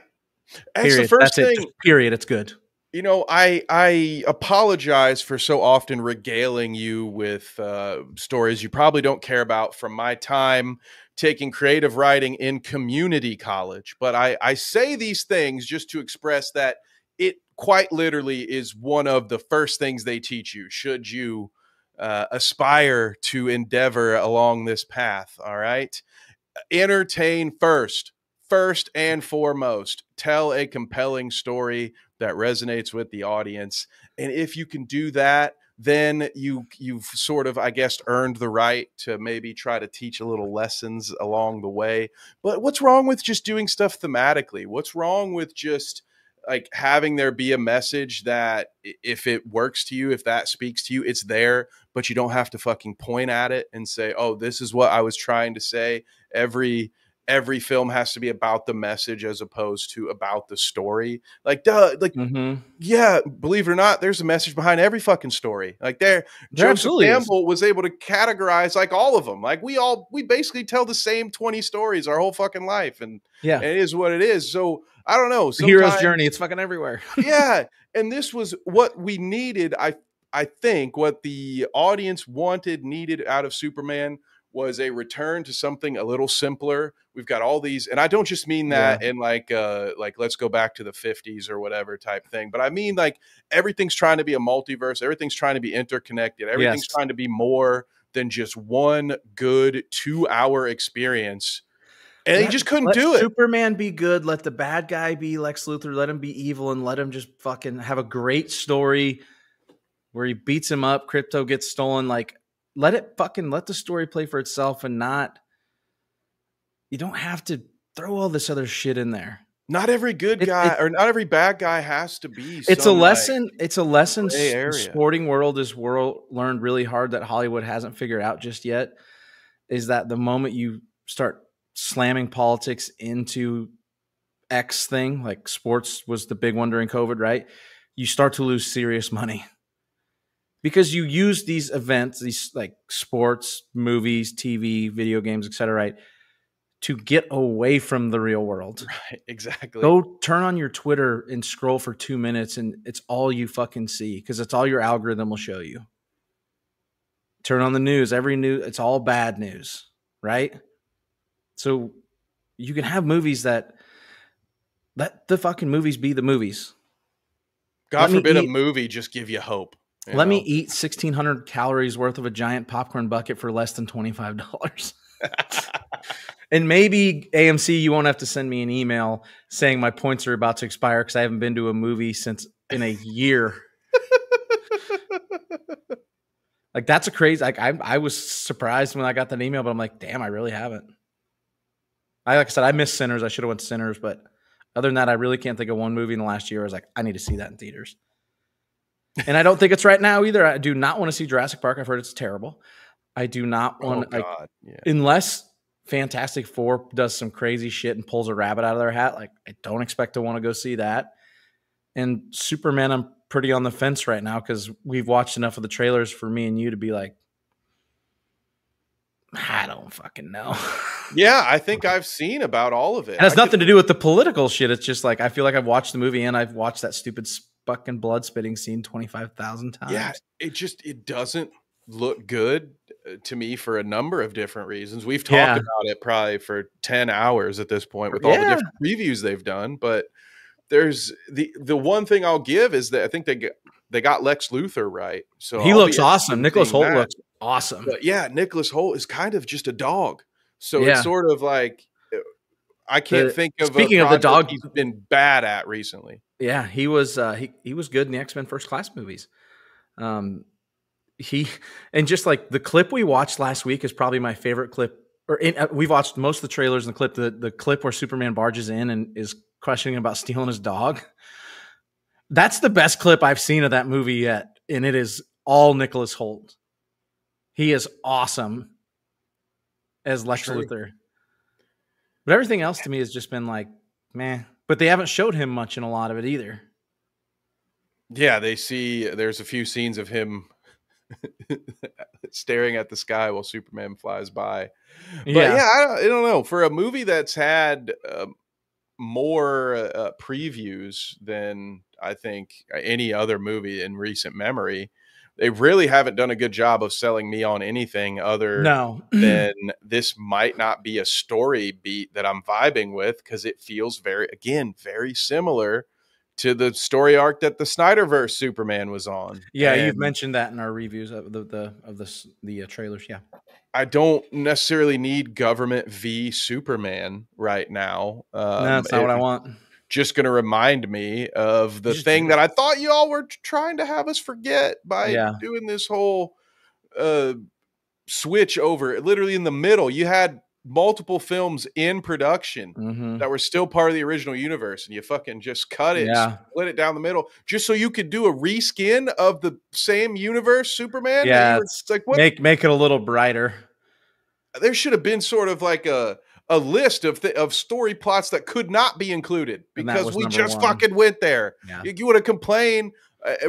Speaker 1: That's the first thing. Period. It's good.
Speaker 2: You know, I apologize for so often regaling you with stories you probably don't care about from my time taking creative writing in community college. But I say these things just to express that it quite literally is one of the first things they teach you, should you aspire to endeavor along this path. All right. Entertain first and foremost. Tell a compelling story that resonates with the audience. And if you can do that, then you've sort of, I guess, earned the right to maybe try to teach a little lessons along the way. But what's wrong with just doing stuff thematically? What's wrong with just like having there be a message that if it works to you, if that speaks to you, it's there, but you don't have to fucking point at it and say, oh, this is what I was trying to say. Every film has to be about the message as opposed to about the story. Like, duh, like, yeah, believe it or not, there's a message behind every fucking story. Like there Joseph Campbell was able to categorize like all of them. Like we basically tell the same 20 stories our whole fucking life. And it is what it is. So I don't know.
Speaker 1: The hero's journey, it's fucking everywhere.
Speaker 2: Yeah. And this was what we needed. I think what the audience needed out of Superman was a return to something a little simpler. We've got all these, and I don't just mean that in like let's go back to the 50s or whatever type thing, but I mean like everything's trying to be a multiverse. Everything's trying to be interconnected. Everything's trying to be more than just one good 2-hour experience. And he just couldn't do it.
Speaker 1: Superman be good. Let the bad guy be Lex Luthor. Let him be evil and let him just fucking have a great story where he beats him up. Crypto gets stolen. Like, let the story play for itself and not, you don't have to throw all this other shit in there.
Speaker 2: Not every good guy or not every bad guy has to be.
Speaker 1: It's a lesson. It's a lesson. The sporting world is learned really hard that Hollywood hasn't figured out just yet. Is that the moment you start slamming politics into X thing, like sports was the big one during COVID, right? You start to lose serious money because you use these events, these like sports, movies, TV, video games, etc., right, to get away from the real world.
Speaker 2: Right, exactly.
Speaker 1: Go turn on your Twitter and scroll for 2 minutes and it's all you fucking see because it's all your algorithm will show you. Turn on the news, it's all bad news, right? So you can have movies that let the fucking movies be the movies.
Speaker 2: God forbid a movie just give you hope.
Speaker 1: Let me eat 1,600 calories worth of a giant popcorn bucket for less than $25. And maybe AMC, you won't have to send me an email saying my points are about to expire because I haven't been to a movie in a year. Like that's a crazy. Like I was surprised when I got that email, but I'm like, damn, I really haven't. Like I said, I missed Sinners. I should have went to Sinners, but other than that, I really can't think of one movie in the last year. I was like, I need to see that in theaters. And I don't think it's right now either. I do not want to see Jurassic Park. I've heard it's terrible. I do not want unless Fantastic Four does some crazy shit and pulls a rabbit out of their hat. Like I don't expect to want to go see that. And Superman, I'm pretty on the fence right now because we've watched enough of the trailers for me and you to be like, I don't fucking know.
Speaker 2: Yeah, I think I've seen about all of it.
Speaker 1: It has nothing to do with the political shit. It's just like I feel like I've watched the movie and I've watched that stupid fucking blood spitting scene 25,000 times.
Speaker 2: Yeah, it doesn't look good to me for a number of different reasons. We've talked about it probably for 10 hours at this point with all the different previews they've done, but there's the one thing I'll give is that I think they got Lex Luthor right. So
Speaker 1: he looks awesome. Nicholas Hoult looks awesome.
Speaker 2: But yeah, Nicholas Hoult is kind of just a dog. So it's sort of like I can't think of
Speaker 1: speaking of the dog
Speaker 2: he's been bad at recently.
Speaker 1: Yeah, he was he was good in the X-Men First Class movies. And just like the clip we watched last week is probably my favorite clip. We've watched most of the trailers and the clip. The clip where Superman barges in and is questioning about stealing his dog. That's the best clip I've seen of that movie yet, and it is all Nicholas Hoult. He is awesome as Lex Luthor. But everything else to me has just been like, meh. But they haven't showed him much in a lot of it either. Yeah,
Speaker 2: there's a few scenes of him staring at the sky while Superman flies by. But I don't know. For a movie that's had more previews than I think any other movie in recent memory, they really haven't done a good job of selling me on anything other than this might not be a story beat that I'm vibing with because it feels very similar to the story arc that the Snyderverse Superman was on.
Speaker 1: Yeah, you've mentioned that in our reviews of the trailers. Yeah,
Speaker 2: I don't necessarily need government v Superman right now.
Speaker 1: No, that's not what I want.
Speaker 2: just going to remind me of the thing that I thought y'all were trying to have us forget by doing this whole switch over. Literally in the middle, you had multiple films in production that were still part of the original universe, and you fucking just cut it, split it down the middle, just so you could do a reskin of the same universe Superman.
Speaker 1: Yeah, it's like, what? Make it a little brighter.
Speaker 2: There should have been sort of like a list of story plots that could not be included because we just fucking went there. You would have complained,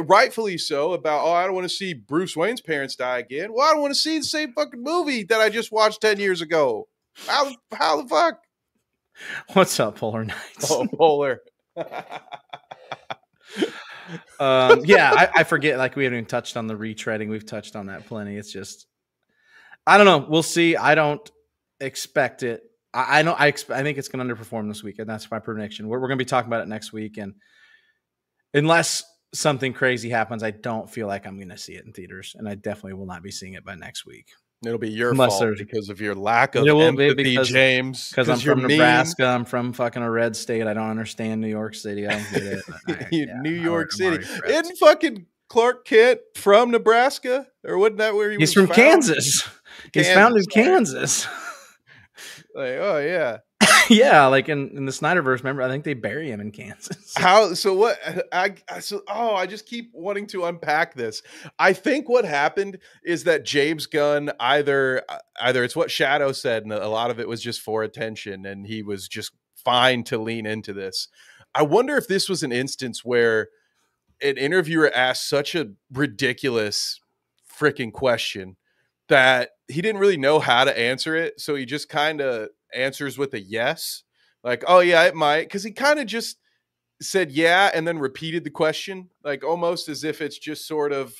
Speaker 2: rightfully so, about, I don't want to see Bruce Wayne's parents die again. Well, I don't want to see the same fucking movie that I just watched 10 years ago. How the fuck?
Speaker 1: What's up, Polar Knights?
Speaker 2: Oh, Polar.
Speaker 1: I forget, like, we haven't even touched on the retreading. We've touched on that plenty. It's just, I don't know. We'll see. I don't expect it. I think it's going to underperform this week, and that's my prediction. We're going to be talking about it next week, and unless something crazy happens, I don't feel like I'm going to see it in theaters, and I definitely will not be seeing it by next week.
Speaker 2: It'll be your fault because of your lack of empathy, James.
Speaker 1: Because I'm from Nebraska. I'm from fucking a red state. I don't understand New York City. I don't get it.
Speaker 2: New York City. Isn't fucking Clark Kent from Nebraska? Or wasn't that where he was
Speaker 1: from? Kansas. He's found in Kansas.
Speaker 2: Like, oh yeah.
Speaker 1: Yeah, like in the Snyderverse, remember, I think they bury him in Kansas.
Speaker 2: I just keep wanting to unpack this. I think what happened is that James Gunn either it's what Shadow said, and a lot of it was just for attention, and he was just fine to lean into this. I wonder if this was an instance where an interviewer asked such a ridiculous freaking question that he didn't really know how to answer it, so he just kind of answers with a yes, like, oh yeah, it might, because he kind of just said yeah and then repeated the question, like almost as if it's just sort of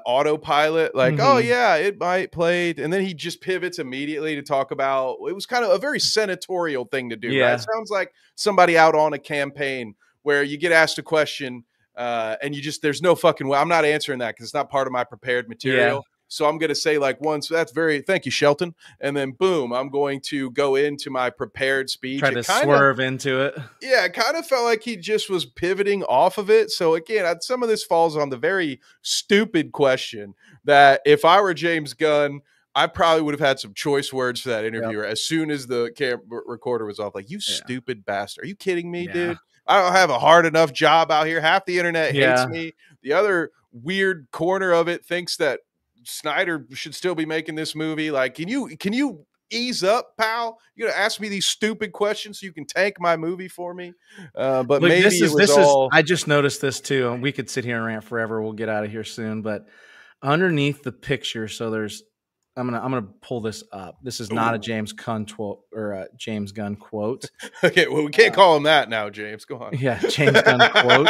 Speaker 2: autopilot, like, oh yeah, it might play, and then he just pivots immediately to talk about, it was kind of a very senatorial thing to do. Right? It sounds like somebody out on a campaign where you get asked a question and you just, there's no fucking way I'm not answering that because it's not part of my prepared material. So I'm going to say like once, thank you, Shelton. And then boom, I'm going to go into my prepared speech.
Speaker 1: Try to swerve into it.
Speaker 2: Yeah, it kind of felt like he just was pivoting off of it. So again, some of this falls on the very stupid question that if I were James Gunn, I probably would have had some choice words for that interviewer as soon as the recorder was off. Like, you stupid bastard. Are you kidding me, dude? I don't have a hard enough job out here. Half the internet hates me. The other weird corner of it thinks that Snyder should still be making this movie. Like, can you ease up, pal? You're gonna ask me these stupid questions so you can tank my movie for me? But look, maybe
Speaker 1: I just noticed this too, and we could sit here and rant forever. We'll get out of here soon, but underneath the picture, so there's, I'm gonna pull this up. This is not a James Gunn quote or a James Gunn quote.
Speaker 2: Okay, well, we can't call him that now, James. Go on.
Speaker 1: Yeah, James Gunn quote.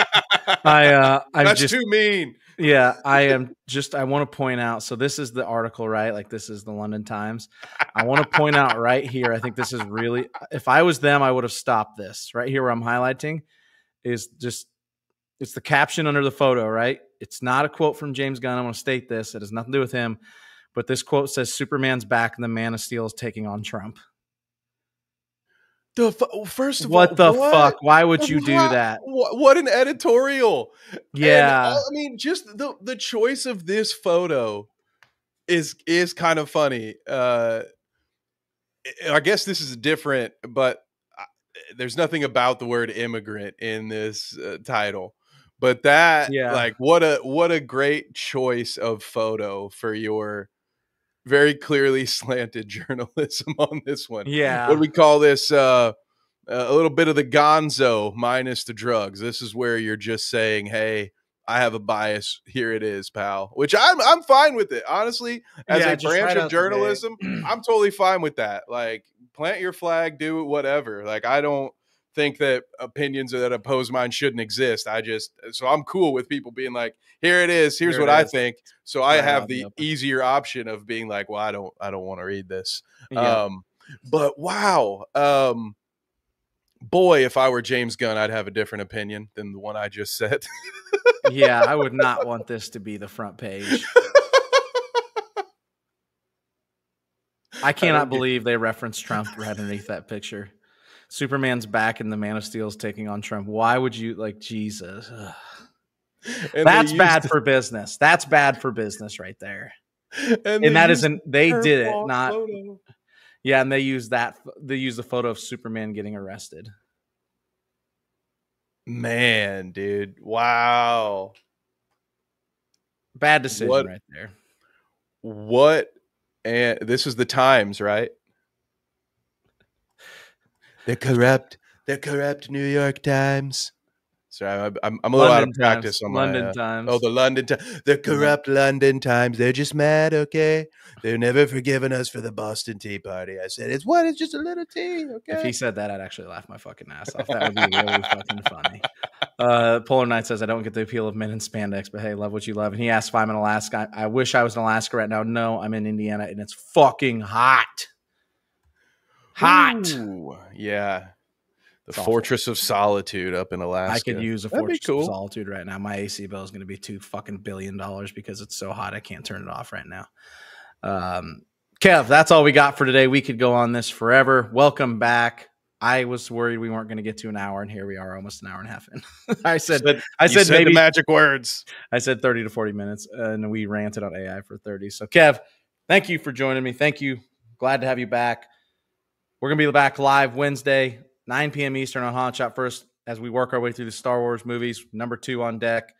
Speaker 2: That's just too mean.
Speaker 1: Yeah, I want to point out, so this is the article, right? Like, this is the London Times. I want to point out right here, I think this is really, if I was them, I would have stopped this. Right here where I'm highlighting is just, it's the caption under the photo, right? It's not a quote from James Gunn. I want to state this. It has nothing to do with him. But this quote says, Superman's back and the Man of Steel is taking on Trump.
Speaker 2: First of
Speaker 1: all, what the fuck? Why would you do that?
Speaker 2: What an editorial!
Speaker 1: Yeah,
Speaker 2: and, I mean, just the choice of this photo is kind of funny. I guess this is different, but there's nothing about the word immigrant in this title. But that, like, what a great choice of photo for your very clearly slanted journalism on this one.
Speaker 1: Yeah.
Speaker 2: What do we call this? A little bit of the gonzo minus the drugs. This is where you're just saying, hey, I have a bias. Here it is, pal. Which I'm fine with it. Honestly, as a branch of journalism, I'm totally fine with that. Like, plant your flag, do it, whatever. Like, I don't think that opinions that oppose mine shouldn't exist. So I'm cool with people being like, here it is. Here's what I think. So I have the easier option of being like, well, I don't want to read this. Yeah. But wow. Boy, if I were James Gunn, I'd have a different opinion than the one I just said.
Speaker 1: Yeah, I would not want this to be the front page. I cannot believe they referenced Trump right underneath that picture. Superman's back and the Man of Steel is taking on Trump. Why would you like Jesus? That's bad for business. That's bad for business right there. And that isn't. They did it. Not. Photo. Yeah, and they use that. They use the photo of Superman getting arrested.
Speaker 2: Man, dude! Wow.
Speaker 1: Bad decision right there.
Speaker 2: What? And this is the Times, right? The corrupt New York Times. Sorry, I'm a little out of practice on my
Speaker 1: London Times.
Speaker 2: Oh, the London Times. The corrupt London Times. They're just mad, okay? They've never forgiven us for the Boston Tea Party. I said, it's just a little tea, okay?
Speaker 1: If he said that, I'd actually laugh my fucking ass off. That would be really fucking funny. Polar Knight says, I don't get the appeal of men in spandex, but hey, love what you love. And he asked if I'm in Alaska. I wish I was in Alaska right now. No, I'm in Indiana, and it's fucking hot. Hot.
Speaker 2: Ooh, yeah. The Fortress of Solitude up in Alaska.
Speaker 1: I could use a Fortress of Solitude right now. My AC bill is going to be $2 fucking billion because it's so hot I can't turn it off right now. Kev, that's all we got for today. We could go on this forever. Welcome back. I was worried we weren't going to get to an hour, and here we are, almost an hour and a half in. I said maybe
Speaker 2: the magic words.
Speaker 1: I said 30 to 40 minutes, and we ranted on AI for 30. So, Kev, thank you for joining me. Thank you. Glad to have you back. We're going to be back live Wednesday, 9 p.m. Eastern on Hot Shot First as we work our way through the Star Wars movies. Number 2 on deck,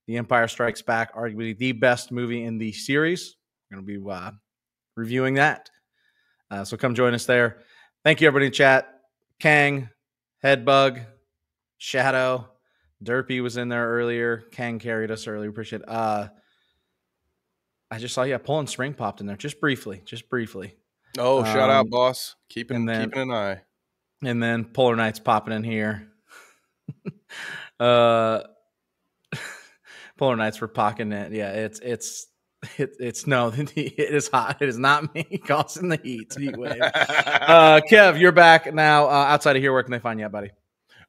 Speaker 1: The Empire Strikes Back, arguably the best movie in the series. We're going to be reviewing that. So come join us there. Thank you, everybody in chat. Kang, Headbug, Shadow, Derpy was in there earlier. Kang carried us earlier. Appreciate it. I just saw, Pulling Spring popped in there just briefly.
Speaker 2: Oh, shout out, boss. Keeping an eye.
Speaker 1: And then Polar Knight's popping in here. Polar Knights were pocketing it. Yeah, it's no, it is hot. It is not me causing the heat wave. Kev, you're back now. Outside of here, where can they find you at, buddy?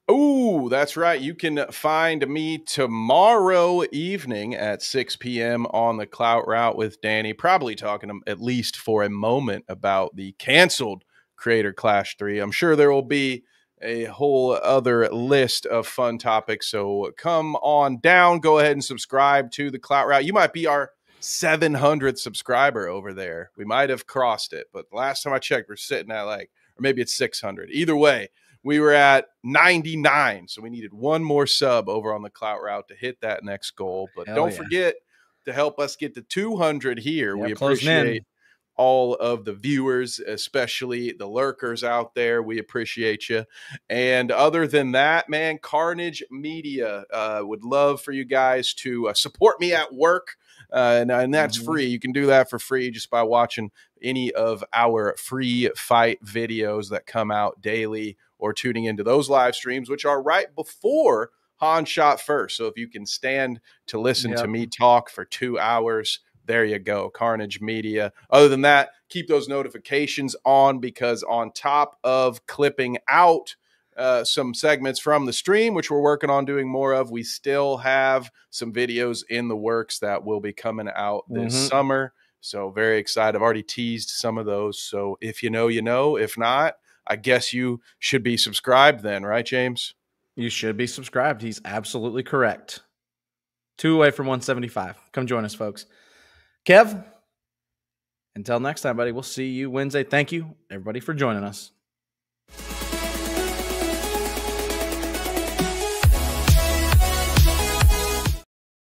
Speaker 2: Oh, that's right. You can find me tomorrow evening at 6 p.m. on the Clout Route with Danny, probably talking at least for a moment about the canceled Creator Clash 3. I'm sure there will be a whole other list of fun topics. So come on down. Go ahead and subscribe to the Clout Route. You might be our 700th subscriber over there. We might have crossed it, but last time I checked, we're sitting at or maybe it's 600. Either way, we were at 99. So we needed one more sub over on the Clout Route to hit that next goal. But don't forget to help us get to 200 here. We appreciate all of the viewers, especially the lurkers out there. We appreciate you. And other than that, man, Carnage Media would love for you guys to support me at work. And that's free. You can do that for free just by watching any of our free fight videos that come out daily or tuning into those live streams, which are right before Han Shot First. So if you can stand to listen to me talk for 2 hours, there you go, Carnage Media. Other than that, keep those notifications on, because on top of clipping out some segments from the stream, which we're working on doing more of, we still have some videos in the works that will be coming out this summer. So very excited. I've already teased some of those. So if you know, you know. If not, I guess you should be subscribed then, right, James?
Speaker 1: You should be subscribed. He's absolutely correct. 2 away from 175. Come join us, folks. Kev, until next time, buddy, we'll see you Wednesday. Thank you, everybody, for joining us.